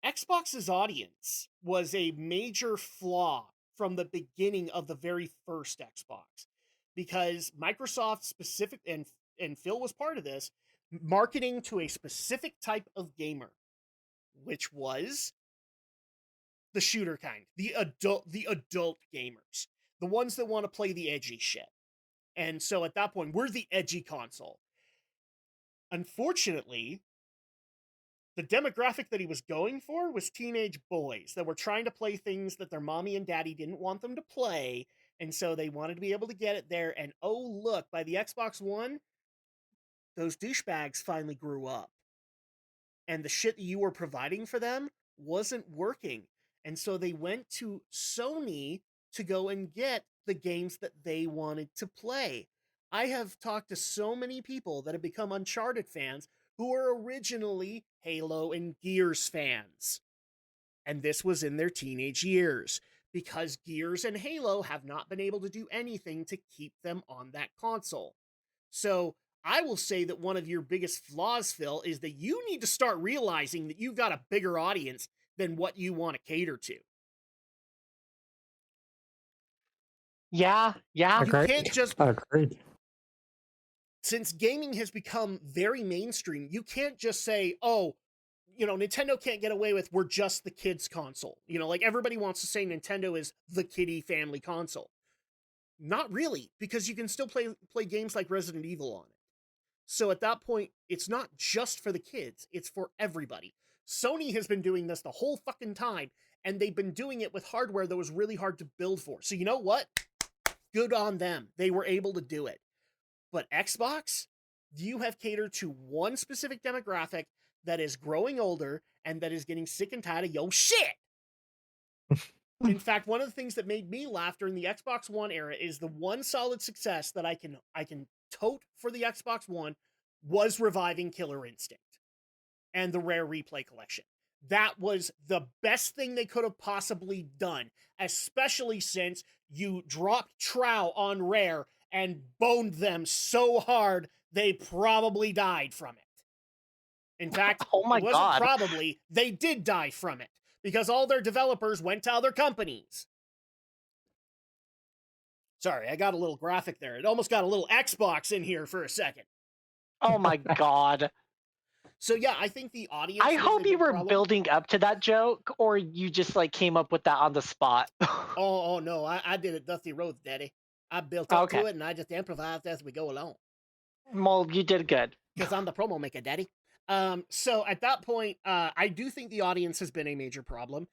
S1: Xbox's audience was a major flaw from the beginning of the very first Xbox, because Microsoft specific and Phil was part of this, marketing to a specific type of gamer, which was the shooter kind, the adult gamers, the ones that want to play the edgy shit. And so at that point, we're the edgy console. Unfortunately, the demographic that he was going for was teenage boys that were trying to play things that their mommy and daddy didn't want them to play, and so they wanted to be able to get it there. And oh look, by the Xbox One, those douchebags finally grew up, and the shit that you were providing for them wasn't working. And so they went to Sony to go and get the games that they wanted to play. I have talked to so many people that have become Uncharted fans who are originally Halo and Gears fans. And this was in their teenage years, because Gears and Halo have not been able to do anything to keep them on that console. So I will say that one of your biggest flaws, Phil, is that you need to start realizing that you've got a bigger audience than what you want to cater to.
S2: Yeah.
S1: You
S3: Agreed.
S1: can't just,
S3: Agreed.
S1: since gaming has become very mainstream, you can't just say, oh, Nintendo can't get away with, we're just the kids' console. Like everybody wants to say Nintendo is the kiddie family console. Not really, because you can still play games like Resident Evil on it. So at that point, it's not just for the kids, it's for everybody. Sony has been doing this the whole fucking time, and they've been doing it with hardware that was really hard to build for. So you know what? Good on them. They were able to do it. But Xbox, you have catered to one specific demographic that is growing older and that is getting sick and tired of yo shit. In fact, one of the things that made me laugh during the Xbox One era is the one solid success that I can tote for the Xbox One was reviving Killer Instinct and the Rare Replay Collection. That was the best thing they could have possibly done, especially since you dropped Trow on Rare and boned them so hard they probably died from it. In fact,
S2: Oh my
S1: it wasn't
S2: God.
S1: probably, they did die from it, because all their developers went to other companies. Sorry, I got a little graphic there. It almost got a little Xbox in here for a second.
S2: Oh my God.
S1: So yeah, I think the audience.
S2: I hope you were building up to that joke, or you just like came up with that on the spot.
S1: Oh no, I did it Dusty Rhodes, Daddy. I built up to it and I just improvised as we go along.
S2: Well, you did good.
S1: Because I'm the promo maker, Daddy. So at that point, I do think the audience has been a major problem.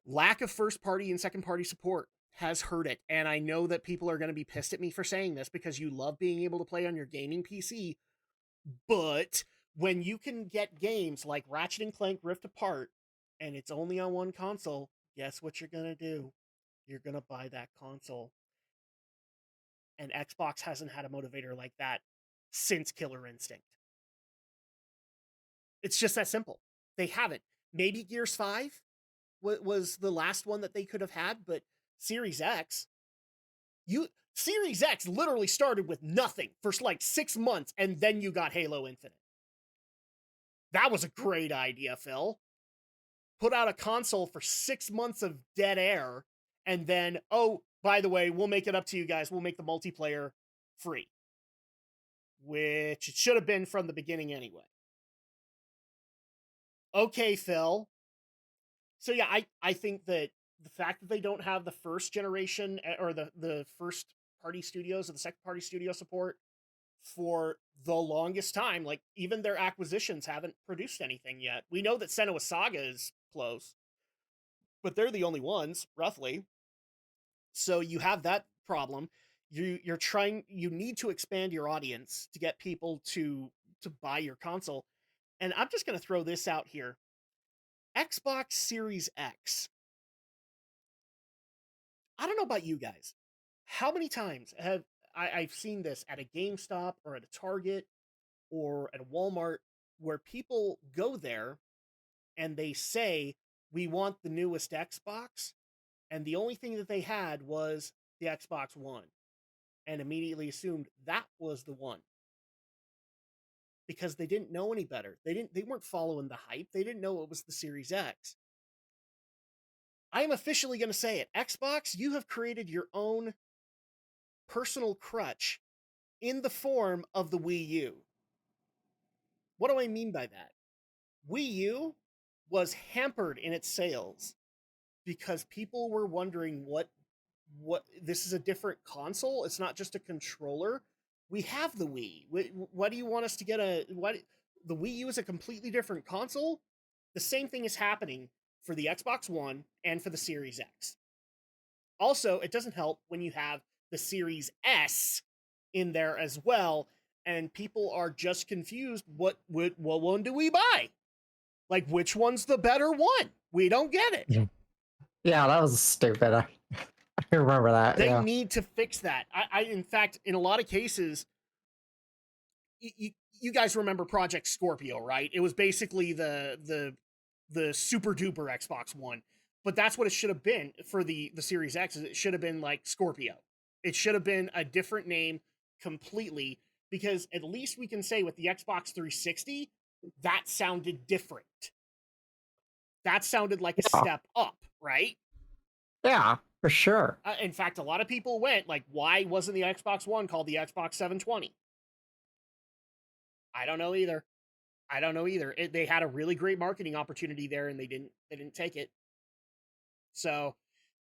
S1: Lack of first party and second party support has hurt it. And I know that people are going to be pissed at me for saying this because you love being able to play on your gaming PC. But when you can get games like Ratchet and Clank Rift Apart and it's only on one console, guess what you're going to do? You're going to buy that console. And Xbox hasn't had a motivator like that since Killer Instinct. It's just that simple. They haven't. Maybe Gears 5 was the last one that they could have had, but Series X, Series X literally started with nothing for like 6 months, and then you got Halo Infinite. That was a great idea, Phil. Put out a console for 6 months of dead air, and then, oh, by the way, we'll make it up to you guys. We'll make the multiplayer free. Which it should have been from the beginning anyway. Okay, Phil. So yeah, I think that the fact that they don't have the first generation or the first party studios or the second party studio support for the longest time, like even their acquisitions haven't produced anything yet. We know that Senua Saga is close, but they're the only ones, roughly. So you have that problem. You need to expand your audience to get people to buy your console. And I'm just going to throw this out here. Xbox Series X. I don't know about you guys. How many times have I've seen this at a GameStop or at a Target or at a Walmart where people go there and they say, we want the newest Xbox. And the only thing that they had was the Xbox One and immediately assumed that was the one. Because they didn't know any better. They weren't following the hype. They didn't know it was the Series X. I am officially going to say it. Xbox, you have created your own personal crutch in the form of the Wii U. What do I mean by that? Wii U was hampered in its sales because people were wondering what this is a different console. It's not just a controller. We have the Wii. What do you want us to get the Wii U is a completely different console? The same thing is happening for the Xbox One and for the Series X. Also, it doesn't help when you have the Series S in there as well, and people are just confused. What one do we buy? Like, which one's the better one? We don't get it.
S3: Yeah, that was stupid. I remember that.
S1: They need to fix that. I in fact, in a lot of cases, you guys remember Project Scorpio, right? It was basically the super duper Xbox One, but that's what it should have been for the Series X. It should have been like Scorpio. It should have been a different name completely, because at least we can say with the Xbox 360 that sounded different. That sounded like a
S3: Yeah.
S1: step up, right?
S3: Yeah, for sure.
S1: In fact, a lot of people went like, why wasn't the Xbox One called the Xbox 720? I don't know either. I don't know either. They had a really great marketing opportunity there, and they didn't take it. So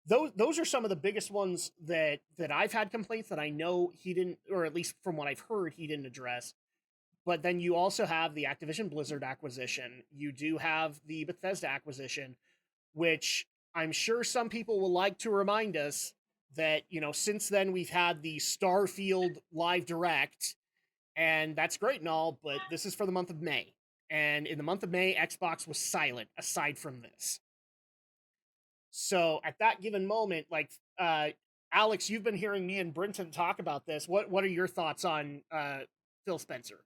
S1: those are some of the biggest ones that I've had complaints that I know he didn't, or at least from what I've heard, he didn't address. But then you also have the Activision Blizzard acquisition. You do have the Bethesda acquisition, which I'm sure some people will like to remind us that, since then we've had the Starfield Live Direct, and that's great and all, but this is for the month of May. And in the month of May, Xbox was silent aside from this. So at that given moment, like, Alex, you've been hearing me and Brenton talk about this. What are your thoughts on Phil Spencer?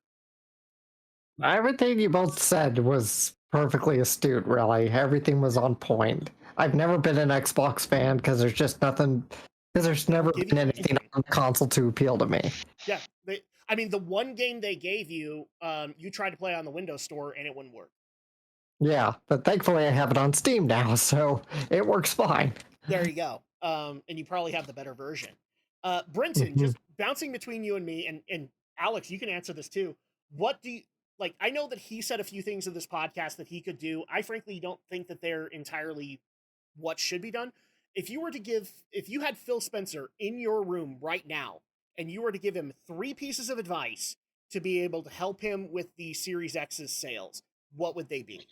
S3: Everything you both said was perfectly astute, really. Everything was on point. I've never been an Xbox fan because there's just nothing, because there's never
S1: give
S3: been
S1: you
S3: anything
S1: anything.
S3: on the console to appeal to me.
S1: Yeah, I mean, the one game they gave you, you tried to play on the Windows Store and it wouldn't work.
S3: Yeah, but thankfully I have it on Steam now, so it works fine.
S1: There you go. And you probably have the better version. Brenton, just bouncing between you and me, and Alex, you can answer this too. What do you like? I know that he said a few things in this podcast that he could do. I frankly don't think that they're entirely what should be done. If you had Phil Spencer in your room right now, and you were to give him 3 pieces of advice to be able to help him with the Series X's sales, what would they be?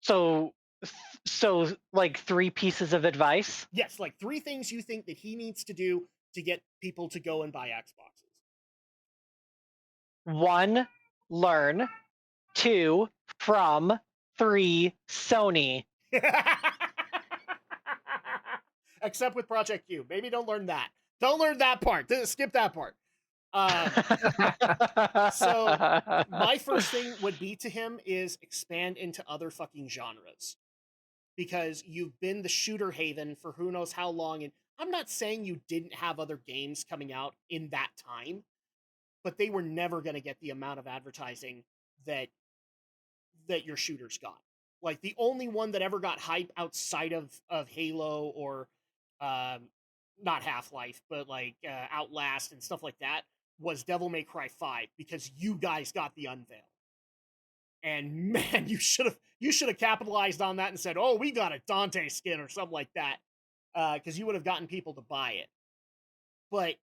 S2: So so like 3 pieces of advice.
S1: Yes, like 3 things you think that he needs to do to get people to go and buy Xboxes.
S2: 1, learn. 2, from. 3, Sony.
S1: Except with Project Q. Maybe don't learn that. Don't learn that part. Skip that part. So my first thing would be to him is expand into other fucking genres, because you've been the shooter haven for who knows how long. And I'm not saying you didn't have other games coming out in that time, but they were never going to get the amount of advertising that your shooters got. Like, the only one that ever got hype outside of Halo or um, not Half-Life, but like Outlast and stuff like that, was Devil May Cry 5, because you guys got the unveil. And man, you should have capitalized on that and said, "Oh, we got a Dante skin" or something like that, because you would have gotten people to buy it. But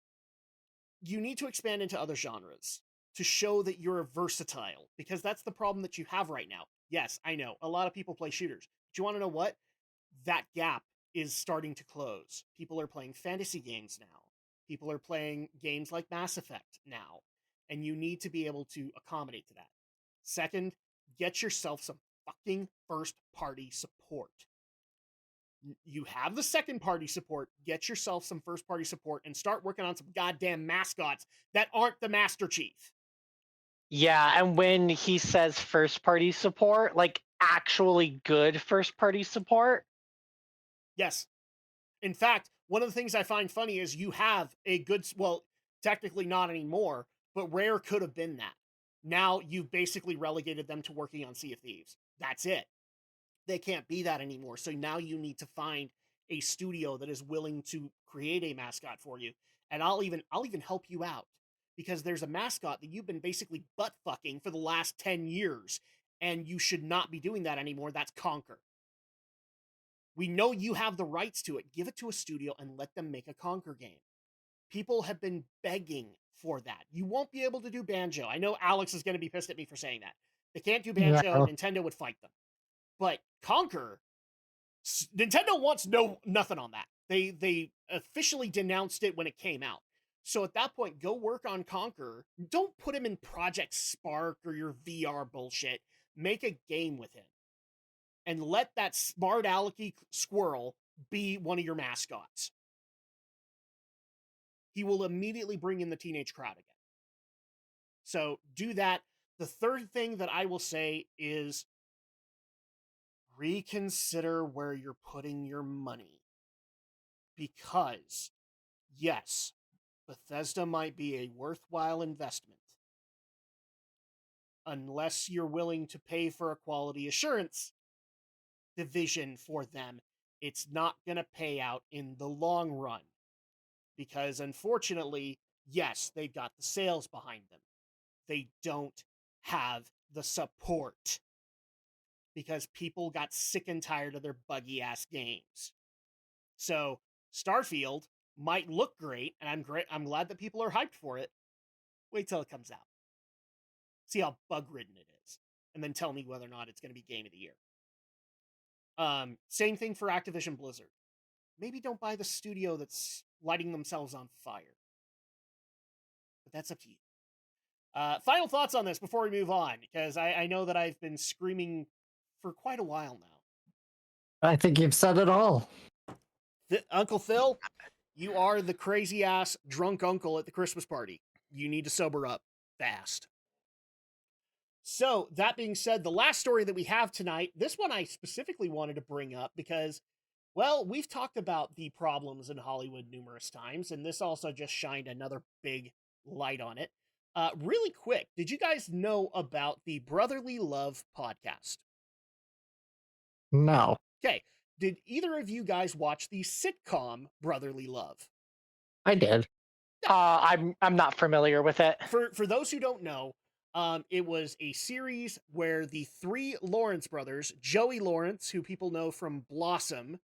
S1: you need to expand into other genres to show that you're versatile, because that's the problem that you have right now. Yes, I know a lot of people play shooters, but you want to know what? That gap is starting to close. People are playing fantasy games now. People are playing games like Mass Effect now, and you need to be able to accommodate to that. Second, get yourself some fucking first party support. You have the second party support, get yourself some first party support and start working on some goddamn mascots that aren't the Master Chief.
S2: Yeah, and when he says first party support, like actually good first party support.
S1: Yes. In fact, one of the things I find funny is you have a good, well, technically not anymore, but Rare could have been that. Now you've basically relegated them to working on Sea of Thieves. That's it. They can't be that anymore. So now you need to find a studio that is willing to create a mascot for you. And I'll even help you out, because there's a mascot that you've been basically butt fucking for the last 10 years, and you should not be doing that anymore. That's Conquer. We know you have the rights to it. Give it to a studio and let them make a Conquer game. People have been begging for that. You won't be able to do Banjo. I know Alex is going to be pissed at me for saying that. They can't do Banjo.
S3: No.
S1: Nintendo would fight them. But Conquer, Nintendo wants nothing on that. They officially denounced it when it came out. So at that point, go work on Conquer. Don't put him in Project Spark or your VR bullshit. Make a game with him. And let that smart alecky squirrel be one of your mascots. he will immediately bring in the teenage crowd again. So do that. The third thing that I will say is reconsider where you're putting your money. Because, yes, Bethesda might be a worthwhile investment. Unless you're willing to pay for a quality assurance division for them, it's not going to pay out in the long run. Because unfortunately, yes, they've got the sales behind them. They don't have the support. Because people got sick and tired of their buggy ass games. So Starfield might look great, and I'm glad that people are hyped for it. Wait till it comes out. See how bug ridden it is. And then tell me whether or not it's going to be game of the year. Same thing for Activision Blizzard. Maybe don't buy the studio that's lighting themselves on fire. But that's up to you. Final thoughts on this before we move on, because I know that I've been screaming for quite a while now.
S3: I think you've said it all.
S1: Uncle Phil, you are the crazy ass drunk uncle at the Christmas party. You need to sober up fast. So, that being said, the last story that we have tonight, this one I specifically wanted to bring up because, well, we've talked about the problems in Hollywood numerous times, and this also just shined another big light on it. Really quick, did you guys know about the Brotherly Love podcast?
S3: No.
S1: Okay, did either of you guys watch the sitcom Brotherly Love?
S3: I did.
S2: I'm not familiar with it.
S1: For those who don't know, it was a series where the three Lawrence brothers, Joey Lawrence, who people know from Blossom,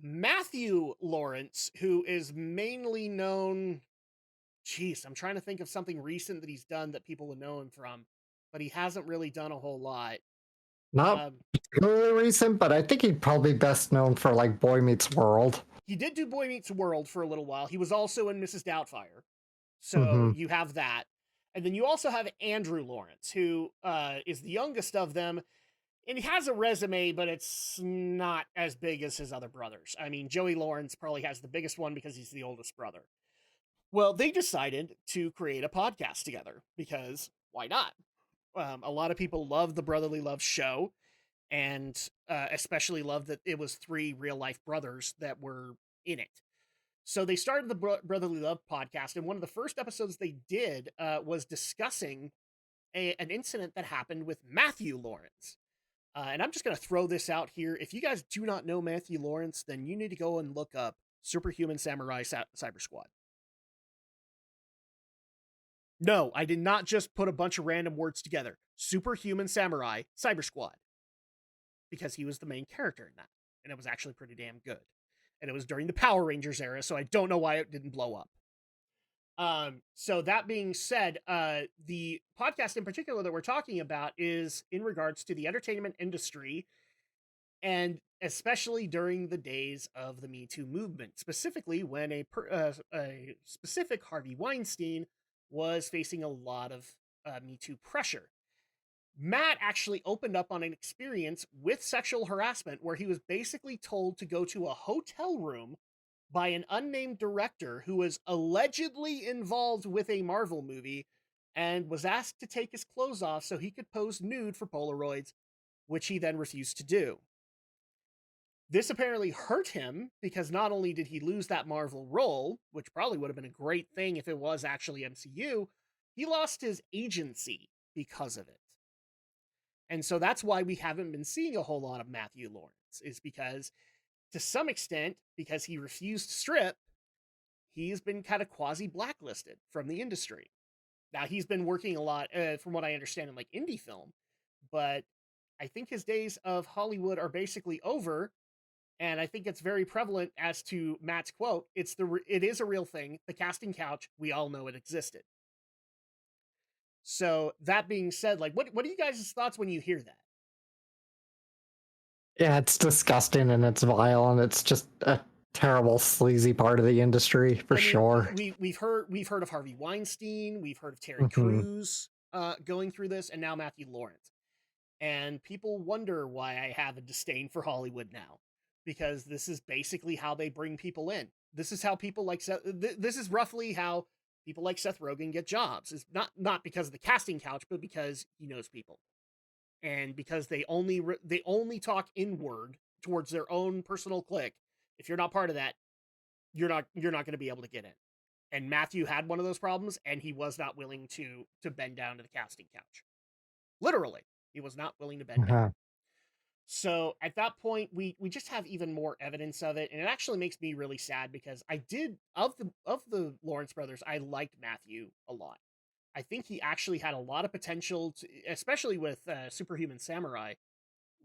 S1: Matthew Lawrence, who is mainly known, I'm trying to think of something recent that he's done that people would know him from, but he hasn't really done a whole lot.
S3: Not particularly recent, but I think he'd probably be best known for like Boy Meets World.
S1: He did do Boy Meets World for a little while. He was also in Mrs. Doubtfire. So you have that. And then you also have Andrew Lawrence, who is the youngest of them. And he has a resume, but it's not as big as his other brothers. I mean, Joey Lawrence probably has the biggest one because he's the oldest brother. Well, they decided to create a podcast together because why not? A lot of people love the Brotherly Love show, and especially love that it was three real life brothers that were in it. So they started the Brotherly Love podcast, and one of the first episodes they did was discussing an incident that happened with Matthew Lawrence. And I'm just going to throw this out here. If you guys do not know Matthew Lawrence, then you need to go and look up Superhuman Samurai Cyber Squad. No, I did not just put a bunch of random words together. Superhuman Samurai Cyber Squad. Because he was the main character in that. And it was actually pretty damn good. And it was during the Power Rangers era, so I don't know why it didn't blow up. So that being said, the podcast in particular that we're talking about is in regards to the entertainment industry, and especially during the days of the Me Too movement, specifically when a specific Harvey Weinstein was facing a lot of Me Too pressure. Matt actually opened up on an experience with sexual harassment where he was basically told to go to a hotel room by an unnamed director who was allegedly involved with a Marvel movie and was asked to take his clothes off so he could pose nude for Polaroids, which he then refused to do. This apparently hurt him because not only did he lose that Marvel role, which probably would have been a great thing if it was actually MCU, he lost his agency because of it. And so that's why we haven't been seeing a whole lot of Matthew Lawrence, is because, to some extent, because he refused to strip, he's been kind of quasi-blacklisted from the industry. Now, he's been working a lot, from what I understand, in like indie film, but I think his days of Hollywood are basically over, and I think it's very prevalent as to Matt's quote, it is a real thing, the casting couch, we all know it existed. So, that being said, like, what are you guys' thoughts when you hear that?
S3: Yeah, it's disgusting and it's vile and it's just a terrible, sleazy part of the industry for sure.
S1: We've heard of Harvey Weinstein, we've heard of Terry Crews going through this, and now Matthew Lawrence. And people wonder why I have a disdain for Hollywood now. because this is basically how they bring people in. This is how people like Seth, this is roughly how people like Seth Rogen get jobs. It's not because of the casting couch, but because he knows people, and because they only talk inward towards their own personal clique. If you're not part of that, you're not going to be able to get in. And Matthew had one of those problems, and he was not willing to bend down to the casting couch. Literally, he was not willing to bend down.
S3: Uh-huh.
S1: So at that point, we just have even more evidence of it, and it actually makes me really sad because I did of the Lawrence brothers, I liked Matthew a lot. I think he actually had a lot of potential, especially with Superhuman Samurai,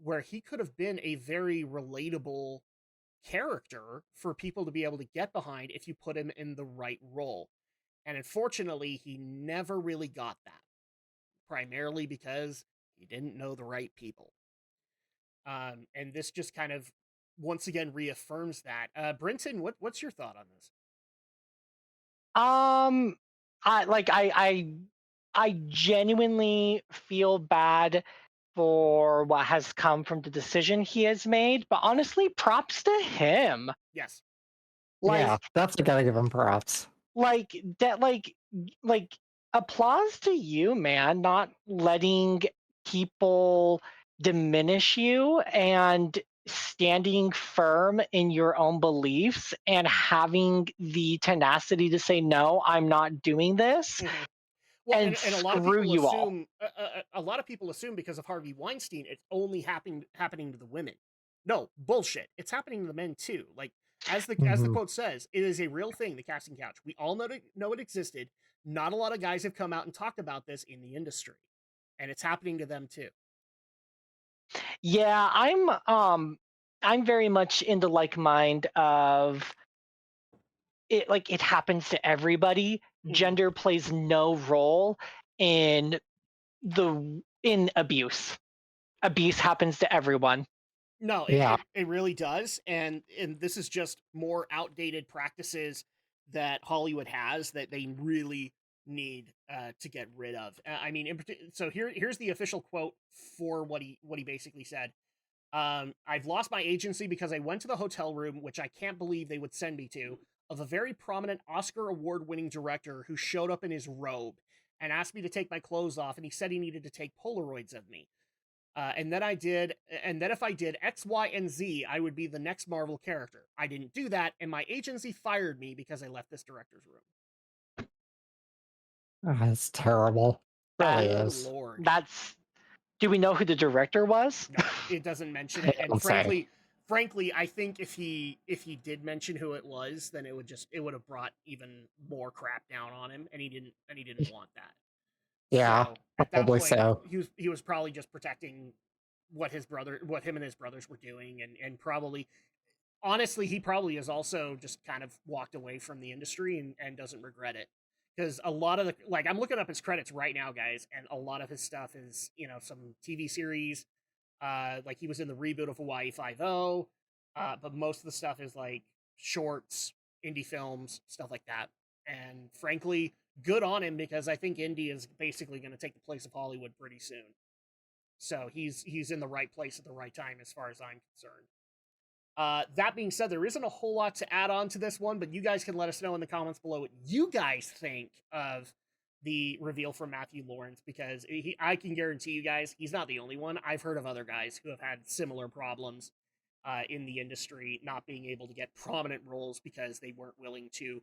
S1: where he could have been a very relatable character for people to be able to get behind if you put him in the right role. And unfortunately, he never really got that, primarily because he didn't know the right people. And this just kind of once again reaffirms that. Brenton, what's your thought on this?
S2: Um, I genuinely feel bad for what has come from the decision he has made, but honestly, props to him.
S1: Yes.
S2: Like,
S3: Yeah, that's gotta give him props.
S2: like that, like applause to you, man, not letting people diminish you and standing firm in your own beliefs and having the tenacity to say no, I'm not doing this,
S1: Mhm. Well,
S2: and
S1: and a lot of
S2: screw
S1: people
S2: you all.
S1: assume a lot of people assume because of Harvey Weinstein, it's only happening to the women. No, bullshit. It's happening to the men too. Like as the
S3: Mhm.
S1: quote says, it is a real thing. The casting couch. We all know it existed. Not a lot of guys have come out and talked about this in the industry, and it's happening to them too.
S2: Yeah, I'm very much in the like mind of it, like it happens to everybody.
S1: Mhm.
S2: Gender plays no role in in abuse. Abuse happens to everyone.
S1: No,
S3: Yeah.
S1: it really does, and this is just more outdated practices that Hollywood has that they really need to get rid of. I mean, so here's the official quote for what he basically said. I've lost my agency because I went to the hotel room, which I can't believe they would send me to, of a very prominent Oscar award winning director who showed up in his robe and asked me to take my clothes off, and he said he needed to take Polaroids of me. And then I did, and then if I did X, Y, and Z, I would be the next Marvel character. I didn't do that, and my agency fired me because I left this director's room.
S3: Oh, it's terrible. Really
S2: That
S1: Good
S3: is.
S1: lord.
S2: that's Do we know who the director was?
S1: No, it doesn't mention
S3: It
S1: it, and
S3: don't say.
S1: frankly, I think if he did mention who it was, then it would have brought even more crap down on him, and he didn't want that.
S3: Yeah,
S1: So at that
S3: probably
S1: point,
S3: so.
S1: he was probably just protecting what him and his brothers were doing, and probably honestly, he probably has also just kind of walked away from the industry and doesn't regret it. Because a lot of the, like, I'm looking up his credits right now, guys, and a lot of his stuff is, some TV series. Like he was in the reboot of Hawaii Five O, but most of the stuff is like shorts, indie films, stuff like that. And frankly, good on him because I think indie is basically going to take the place of Hollywood pretty soon. So he's in the right place at the right time as far as I'm concerned. That being said, there isn't a whole lot to add on to this one, but you guys can let us know in the comments below what you guys think of the reveal from Matthew Lawrence, because I can guarantee you guys, he's not the only one. I've heard of other guys who have had similar problems in the industry, not being able to get prominent roles because they weren't willing to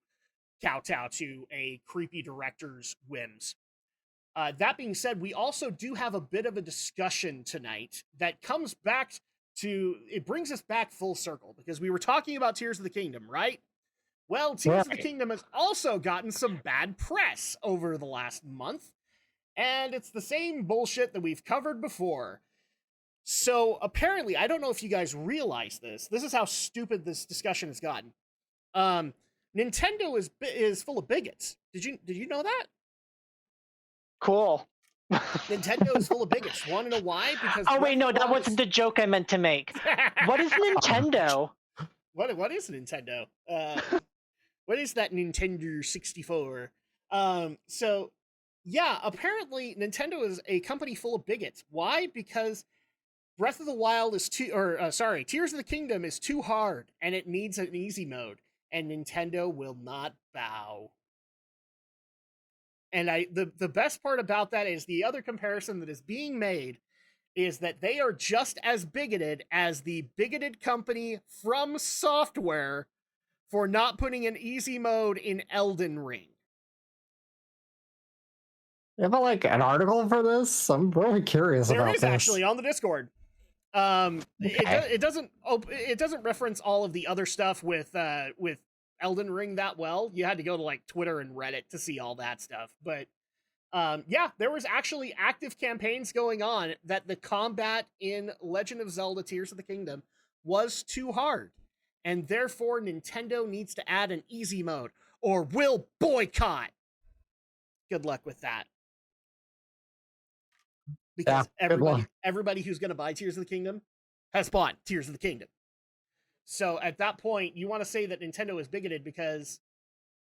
S1: kowtow to a creepy director's whims. That being said, we also do have a bit of a discussion tonight that comes back it brings us back full circle because we were talking about Tears of the Kingdom, right? Well, Tears of the
S3: Right.
S1: Kingdom has also gotten some bad press over the last month, and it's the same bullshit that we've covered before. So apparently, I don't know if you guys realize this. This is how stupid this discussion has gotten. Um, Nintendo is full of bigots. Did you know that?
S2: Cool.
S1: Nintendo is full of bigots. Want to know why? Because
S2: Oh
S1: Breath
S2: wait,
S1: of
S2: no,
S1: the
S2: that
S1: Wild
S2: wasn't the joke I meant to make. What is Nintendo?
S1: what is Nintendo? What is that Nintendo 64? So yeah, apparently Nintendo is a company full of bigots. Why? Because Breath of the Wild is Tears of the Kingdom is too hard and it needs an easy mode, and Nintendo will not bow. And the best part about that is the other comparison that is being made is that they are just as bigoted as the bigoted company From Software for not putting an easy mode in Elden Ring.
S3: You have like an article for this? I'm really curious
S1: There
S3: about
S1: is
S3: this.
S1: actually on the Discord.
S3: Okay.
S1: It doesn't reference all of the other stuff with Elden Ring that well. You had to go to like Twitter and Reddit to see all that stuff. But yeah, there was actually active campaigns going on that the combat in Legend of Zelda Tears of the Kingdom was too hard. And therefore Nintendo needs to add an easy mode or will boycott. Good luck with that. Because everybody who's going to buy Tears of the Kingdom has bought Tears of the Kingdom. So at that point, you want to say that Nintendo is bigoted because,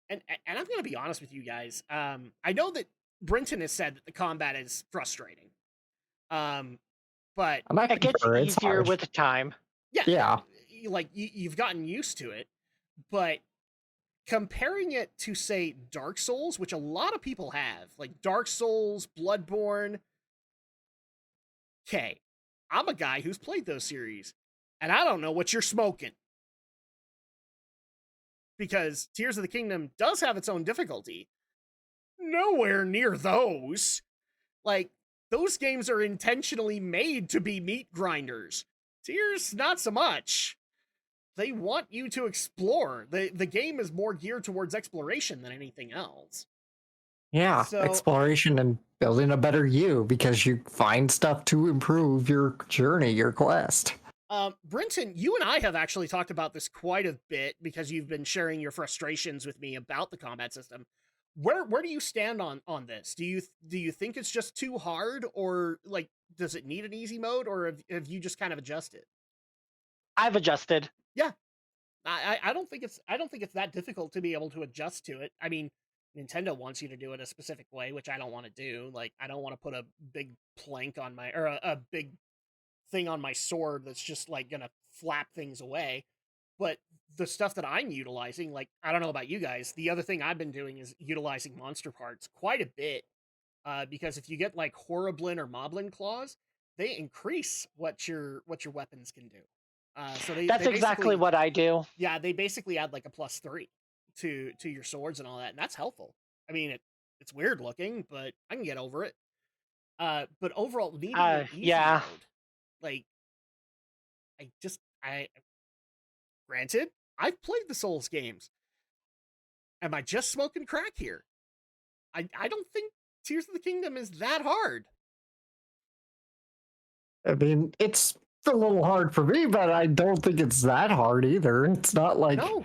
S1: and I'm going to be honest with you guys. I know that Brenton has said that the combat is frustrating. But
S2: it gets easier with time.
S3: Yeah.
S1: Like you've gotten used to it, but comparing it to say Dark Souls, which a lot of people have, like Dark Souls, Bloodborne. Okay, I'm a guy who's played those series, and I don't know what you're smoking. Because Tears of the Kingdom does have its own difficulty. Nowhere near those. Like, those games are intentionally made to be meat grinders. Tears, not so much. They want you to explore. The game is more geared towards exploration than anything else.
S3: Yeah, exploration and building a better you because you find stuff to improve your journey, your quest.
S1: Brenton, you and I have actually talked about this quite a bit because you've been sharing your frustrations with me about the combat system. Where do you stand on this? Do you think it's just too hard, or like does it need an easy mode, or have you just kind of adjusted?
S2: I've adjusted.
S1: Yeah, I don't think it's that difficult to be able to adjust to it. I mean, Nintendo wants you to do it a specific way, which I don't want to do. Like, I don't want to put a big plank on my, or a big thing on my sword that's just like gonna flap things away. But the stuff that I'm utilizing, like, I don't know about you guys, the other thing I've been doing is utilizing monster parts quite a bit. Because if you get like Horriblin or Moblin claws, they increase what your weapons can do. So
S2: that's exactly what I do.
S1: Yeah, they basically add like a +3 to your swords and all that, and that's helpful. I mean, it's weird looking, but I can get over it. But overall, needing an easy mode, like, granted, I've played the Souls games. Am I just smoking crack here? I don't think Tears of the Kingdom is that hard.
S3: I mean, it's a little hard for me, but I don't think it's that hard either. It's not like...
S1: No.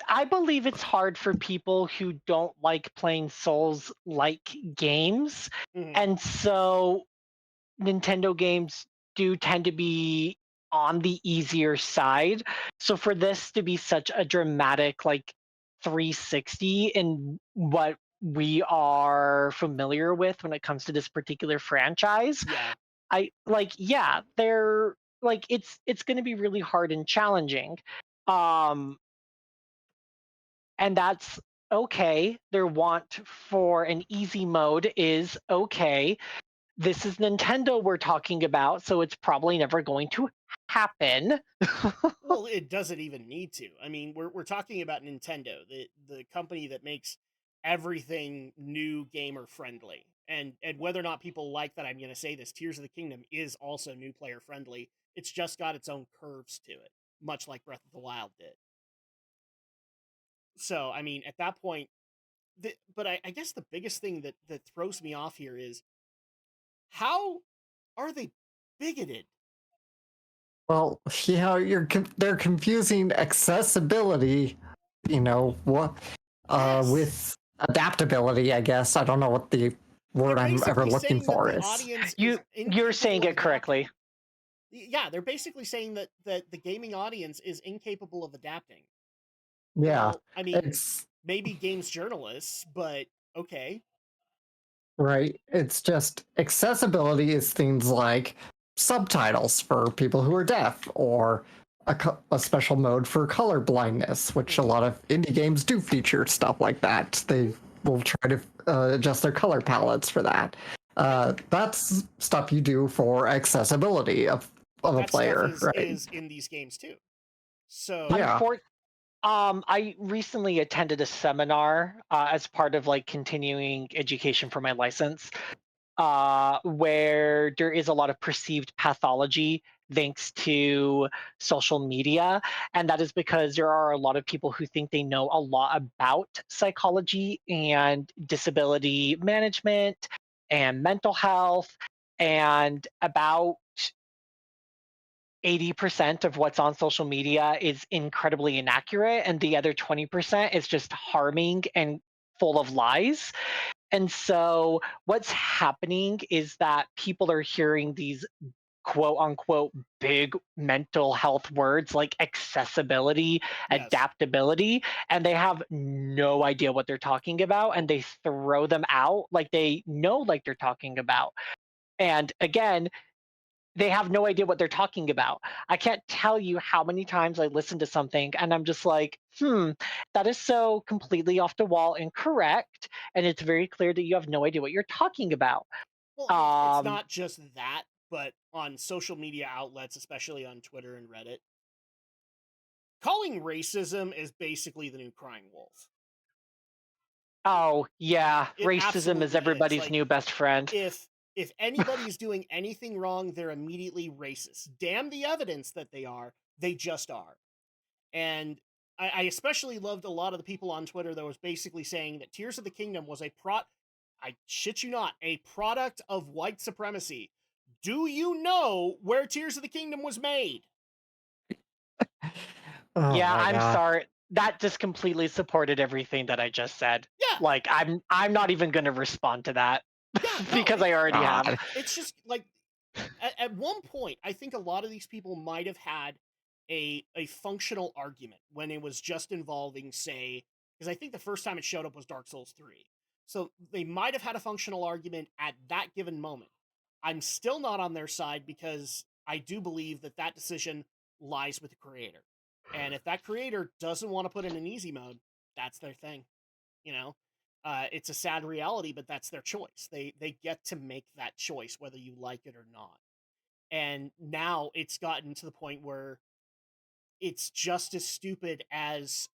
S2: I believe it's hard for people who don't like playing Souls-like games. Mm-hmm. And so Nintendo games do tend to be on the easier side. So for this to be such a dramatic, like, 360 in what we are familiar with when it comes to this particular franchise, they're like, it's going to be really hard and challenging. And that's okay. Their want for an easy mode is okay. This is Nintendo we're talking about, so it's probably never going to happen.
S1: Well, it doesn't even need to. I mean, we're talking about Nintendo, the company that makes everything new gamer friendly. And whether or not people like that, I'm going to say this, Tears of the Kingdom is also new player friendly. It's just got its own curves to it, much like Breath of the Wild did. So, I mean, at that point, but I guess the biggest thing that throws me off here is, how are they bigoted?
S3: Well, they're confusing accessibility, what,
S1: yes.
S3: with adaptability, I guess. I don't know what the word I'm ever looking for is.
S2: You're saying it correctly.
S1: Yeah, they're basically saying that the gaming audience is incapable of adapting.
S3: Yeah.
S1: Well, I mean, maybe games journalists, but okay.
S3: Right. It's just accessibility is things like subtitles for people who are deaf, or a special mode for color blindness, which a lot of indie games do feature stuff like that. They will try to adjust their color palettes for that. That's stuff you do for accessibility of a
S1: That stuff
S3: player, right?
S1: is in these games too. So
S3: Yeah.
S2: I recently attended a seminar as part of like continuing education for my license, where there is a lot of perceived pathology thanks to social media. And that is because there are a lot of people who think they know a lot about psychology and disability management and mental health. And about 80% of what's on social media is incredibly inaccurate, and the other 20% is just harming and full of lies. And so what's happening is that people are hearing these quote unquote big mental health words like accessibility,
S1: yes.
S2: adaptability, and they have no idea what they're talking about, and they throw them out like they know like they're talking about. And again, they have no idea what they're talking about. I can't tell you how many times I listen to something and I'm just like, that is so completely off the wall incorrect. And it's very clear that you have no idea what you're talking about.
S1: Well, and it's
S2: Um,
S1: not just that, but on social media outlets, especially on Twitter and Reddit, calling racism is basically the new crying wolf.
S2: oh, yeah,
S1: It
S2: racism is
S1: absolutely is.
S2: everybody's
S1: Like
S2: new best friend.
S1: if anybody's doing anything wrong, they're immediately racist. Damn the evidence that they are. They just are. And I especially loved a lot of the people on Twitter that was basically saying that Tears of the Kingdom was I shit you not, a product of white supremacy. Do you know where Tears of the Kingdom was made?
S3: Oh
S2: Yeah,
S3: my
S2: I'm
S3: god.
S2: sorry. That just completely supported everything that I just said.
S1: Yeah,
S2: Like I'm not even going to respond to that
S1: yeah, no,
S2: because I already have.
S3: God.
S1: it's just like at one point, I think a lot of these people might have had a functional argument when it was just involving, say, because I think the first time it showed up was Dark Souls 3. So they might have had a functional argument at that given moment. I'm still not on their side because I do believe that that decision lies with the creator. And if that creator doesn't want to put in an easy mode, that's their thing, you know? It's a sad reality, but that's their choice. They get to make that choice whether you like it or not. And now it's gotten to the point where it's just as stupid as,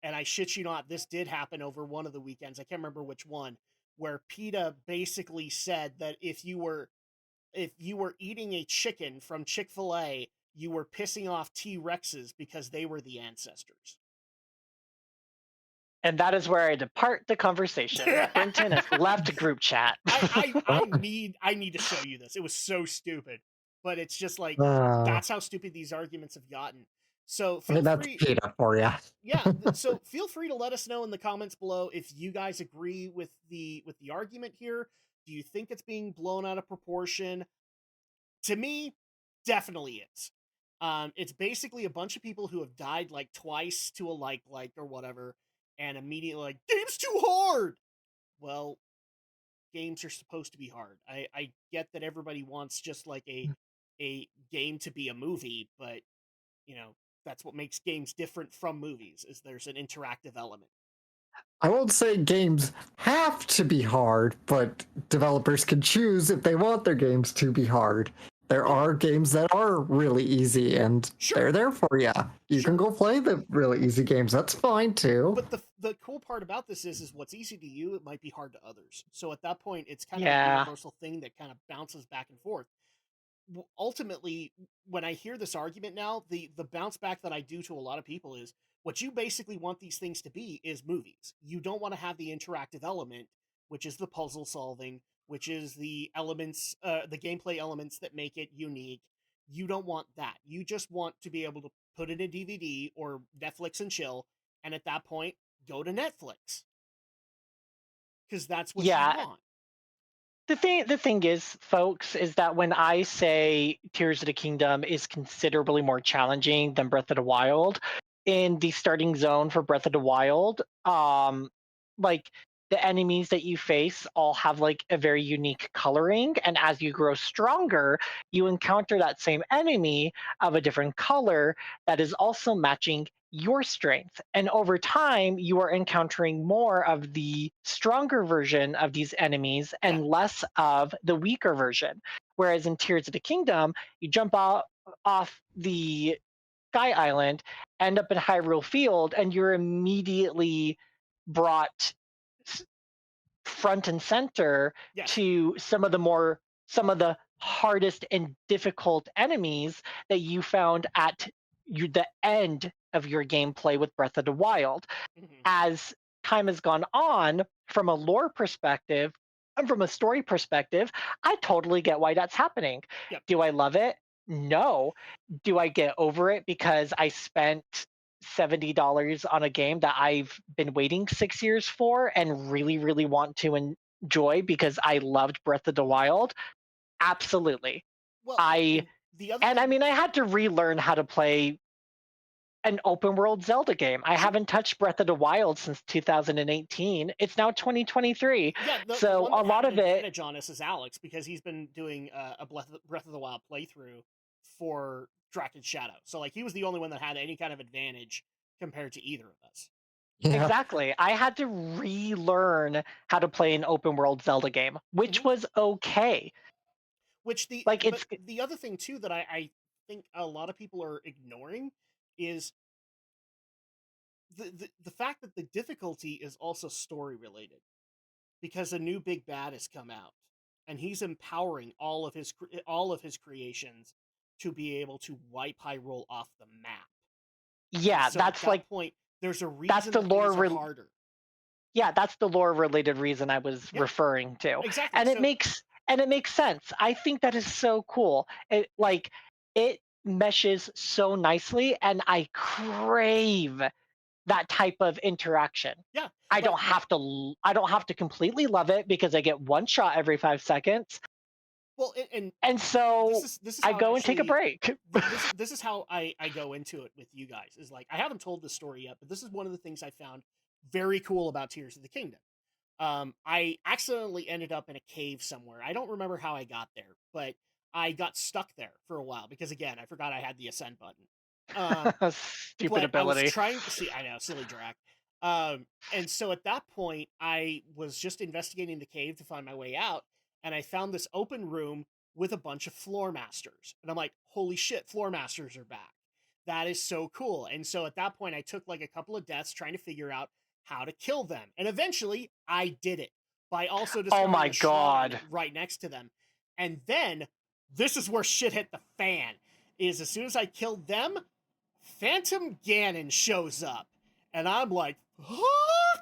S1: and I shit you not, this did happen over one of the weekends. I can't remember which one, where PETA basically said that if you were eating a chicken from Chick-fil-A, you were pissing off T-Rexes because they were the ancestors.
S2: And that is where I depart the conversation. Brenton has left group chat.
S1: I need to show you this. It was so stupid. But it's just like
S3: Uh,
S1: that's how stupid these arguments have gotten. So
S3: I
S1: feel
S3: mean, that's
S1: free
S3: PETA for you.
S1: yeah, so feel free to let us know in the comments below if you guys agree with the argument here. Do you think it's being blown out of proportion? To me, definitely is. It's basically a bunch of people who have died like twice to a like or whatever, and immediately like game's too hard. Well, games are supposed to be hard. I get that everybody wants just like a game to be a movie, but you know that's what makes games different from movies is there's an interactive element.
S3: I won't say games have to be hard, but developers can choose if they want their games to be hard. There
S1: Yeah,
S3: are games that are really easy, and
S1: sure,
S3: they're there for you. You can
S1: sure.
S3: go play the really easy games. That's fine too.
S1: But the cool part about this is what's easy to you, it might be hard to others. So at that point, it's kind of a
S2: Yeah.
S1: universal thing that kind of bounces back and forth. Ultimately, when I hear this argument now, the bounce back that I do to a lot of people is what you basically want these things to be is movies. You don't want to have the interactive element, which is the puzzle solving, which is the elements, the gameplay elements that make it unique. You don't want that. You just want to be able to put in a DVD or Netflix and chill, and at that point, go to Netflix because that's what you
S2: Yeah.
S1: want.
S2: The thing is, folks, is that when I say Tears of the Kingdom is considerably more challenging than Breath of the Wild, in the starting zone for Breath of the Wild, like the enemies that you face all have like a very unique coloring, and as you grow stronger, you encounter that same enemy of a different color that is also matching your strength. And over time, you are encountering more of the stronger version of these enemies
S1: Yeah.
S2: and less of the weaker version. Whereas in Tears of the Kingdom, you jump out off the Sky Island, end up in Hyrule Field, and you're immediately brought front and center
S1: Yes.
S2: to some of the hardest and difficult enemies that you found at the end of your gameplay with Breath of the Wild.
S1: Hmm.
S2: As time has gone on, from a lore perspective and from a story perspective, I totally get why that's happening.
S1: Yep.
S2: Do I love it? No. Do I get over it because I spent $70 on a game that I've been waiting 6 years for and really, really want to enjoy because I loved Breath of the Wild? Absolutely.
S1: Well,
S2: I
S1: and the other
S2: and I
S1: thing,
S2: mean I had to relearn how to play an open world Zelda game. I
S1: sure.
S2: haven't touched Breath of the Wild since 2018. It's now 2023.
S1: Yeah, the
S2: So
S1: one
S2: a
S1: that had
S2: lot
S1: an
S2: of it,
S1: advantage on us is Alex because he's been doing a Breath of the Wild playthrough for Draken's Shadow. So like he was the only one that had any kind of advantage compared to either of us.
S3: Yeah.
S2: exactly. I had to relearn how to play an open world Zelda game,
S1: Hmm.
S2: which was okay.
S1: Which
S2: Like
S1: but
S2: it's
S1: the other thing too that I think a lot of people are ignoring is the fact that the difficulty is also story related because a new big bad has come out and he's empowering all of his creations to be able to wipe Hyrule off the map. And
S2: yeah,
S1: so at that point, there's a
S2: that's
S1: reason
S2: the
S1: that things are harder.
S2: yeah, that's the lore related reason I was
S1: Yeah,
S2: referring to.
S1: exactly.
S2: And
S1: So
S2: it makes sense. I think that is so cool. It meshes so nicely and I crave that type of interaction.
S1: yeah,
S2: I
S1: like
S2: don't have to I don't have to completely love it because I get one shot every 5 seconds.
S1: well, and
S2: And so
S1: this is
S2: I
S1: how it
S2: go and take a
S1: actually
S2: break.
S1: this is how I go into it with you guys is like I haven't told this story yet, but this is one of the things I found very cool about Tears of the Kingdom. I accidentally ended up in a cave somewhere. I don't remember how I got there, but I got stuck there for a while because again, I forgot I had the ascend button. Um,
S2: Stupid
S1: but I was
S2: ability.
S1: trying to see, I know, silly Drac. And so at that point, I was just investigating the cave to find my way out, and I found this open room with a bunch of floor masters. And I'm like, holy shit, floor masters are back. That is so cool. And so at that point, I took like a couple of deaths trying to figure out how to kill them. And eventually, I did it by also
S2: Oh
S1: discovering
S2: my
S1: a shrine
S2: god.
S1: right next to them. And then, this is where shit hit the fan, is as soon as I killed them, Phantom Ganon shows up, and I'm like, huh?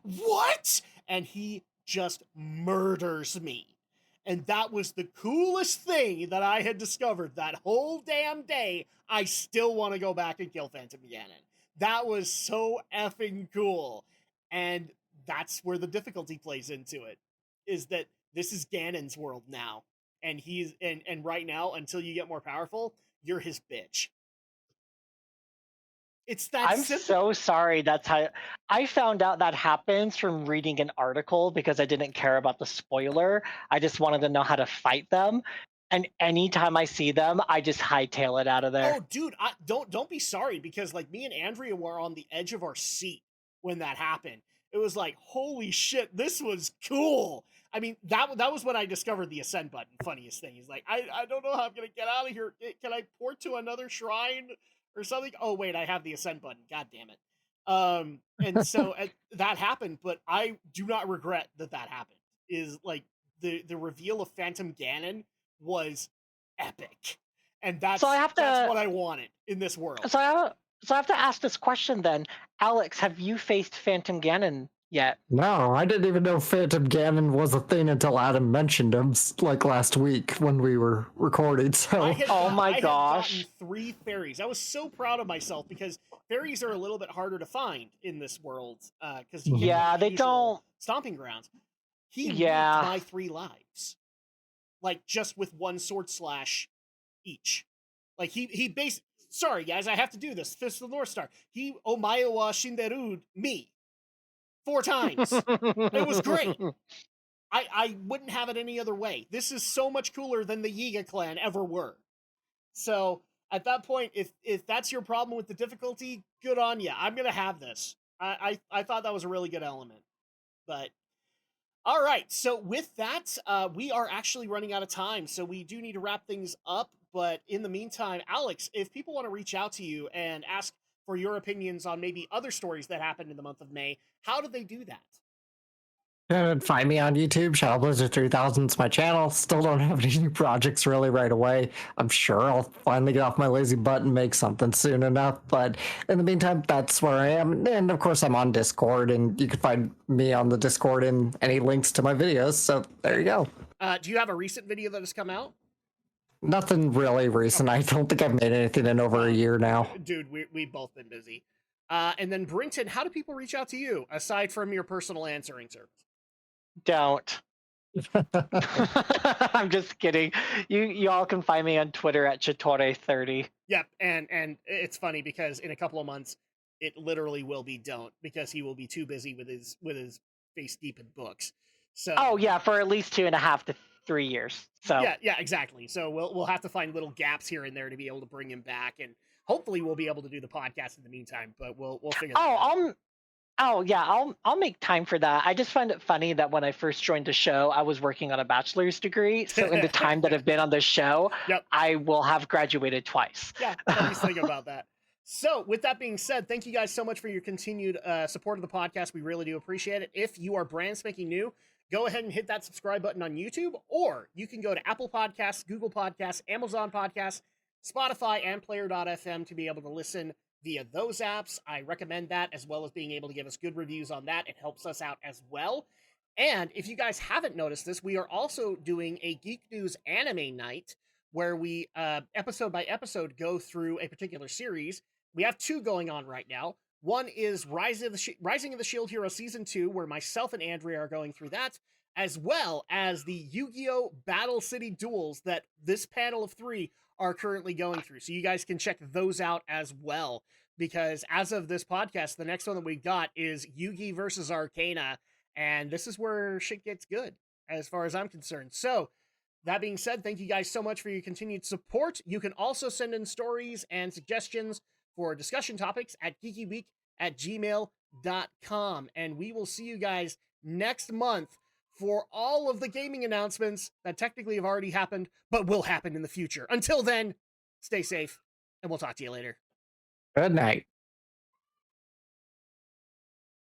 S1: What? And he just murders me. And that was the coolest thing that I had discovered that whole damn day. I still want to go back and kill Phantom Ganon. That was so effing cool. And that's where the difficulty plays into it. Is that this is Ganon's world now. And and right now, until you get more powerful, you're his bitch. It's that
S2: I'm
S1: simple.
S2: so sorry that's how I found out that happens from reading an article because I didn't care about the spoiler. I just wanted to know how to fight them. And anytime I see them, I just hightail it out of there.
S1: Oh, dude, don't be sorry because like me and Andrea were on the edge of our seat when that happened. It was like, holy shit, this was cool. I mean, that was when I discovered the ascend button. Funniest thing is like, I don't know how I'm gonna get out of here. Can I port to another shrine or something? Oh wait, I have the ascend button. God damn it. And so that happened, but I do not regret that that happened. Is like the reveal of Phantom Ganon was epic, and
S2: So I have
S1: that's
S2: to
S1: what I wanted in this world.
S2: so I have, so I have to ask this question then. Alex, have you faced Phantom Ganon yet?
S3: No, I didn't even know Phantom Ganon was a thing until Adam mentioned him like last week when we were recording. So
S2: Oh my
S1: I had gotten
S2: gosh.
S1: 3 fairies. I was so proud of myself because fairies are a little bit harder to find in this world because you get
S3: mhm.
S1: like
S2: Yeah,
S1: the
S2: they
S1: usual
S2: don't
S1: stomping grounds. He nuked
S2: yeah.
S1: my 3 lives, like just with one sword slash each. Like he basically. Sorry guys, I have to do this. Fist of the North Star. He Omaewa Shinderu me. 4 times. It was great. I wouldn't have it any other way. This is so much cooler than the Yiga clan ever were. So at that point, if that's your problem with the difficulty, good on you. I'm gonna have this. I thought that was a really good element. But all right, so with that, we are actually running out of time, so we do need to wrap things up. But in the meantime, Alex, if people want to reach out to you and ask for your opinions on maybe other stories that happened in the month of May, how do they do that?
S3: Find me on YouTube. Shadow Blizzard 3000 is my channel. Still don't have any new projects really right away. I'm sure I'll finally get off my lazy butt and make something soon enough. But in the meantime, that's where I am. And of course, I'm on Discord, and you can find me on the Discord and any links to my videos. So there you go.
S1: Do you have a recent video that has come out?
S3: Nothing really recent. I don't think I've made anything in over a year now.
S1: Dude, we've both been busy. And then Brinton, how do people reach out to you aside from your personal answering service?
S2: Don't. I'm just kidding. You all can find me on Twitter at Chitore30.
S1: Yep, and it's funny because in a couple of months, it literally will be don't, because he will be too busy with his face deep in books. So
S2: Oh yeah, for at least 2.5 to 3 years. So
S1: yeah, exactly. So we'll have to find little gaps here and there to be able to bring him back, and hopefully we'll be able to do the podcast in the meantime. But we'll figure that out.
S2: Oh yeah, I'll make time for that. I just find it funny that when I first joined the show, I was working on a bachelor's degree. So in the time that I've been on the show,
S1: Yep.
S2: I will have graduated twice.
S1: Yeah, always think about that. So with that being said, thank you guys so much for your continued support of the podcast. We really do appreciate it. If you are brand spanking new, go ahead and hit that subscribe button on YouTube, or you can go to Apple Podcasts, Google Podcasts, Amazon Podcasts, Spotify, and Player.fm to be able to listen via those apps. I recommend that, as well as being able to give us good reviews on that. It helps us out as well. And if you guys haven't noticed this, we are also doing a Geek News anime night where we, episode by episode, go through a particular series. We have 2 going on right now. One is Rising of the Shield Hero Season 2, where myself and Andrea are going through that, as well as the Yu-Gi-Oh! Battle City Duels that this panel of 3 are currently going through. So you guys can check those out as well, because as of this podcast, the next one that we got is Yugi versus Arcana, and this is where shit gets good, as far as I'm concerned. So that being said, thank you guys so much for your continued support. You can also send in stories and suggestions for discussion topics at geekyweek@gmail.com. And we will see you guys next month for all of the gaming announcements that technically have already happened, but will happen in the future. Until then, stay safe, and we'll talk to you later.
S3: Good night.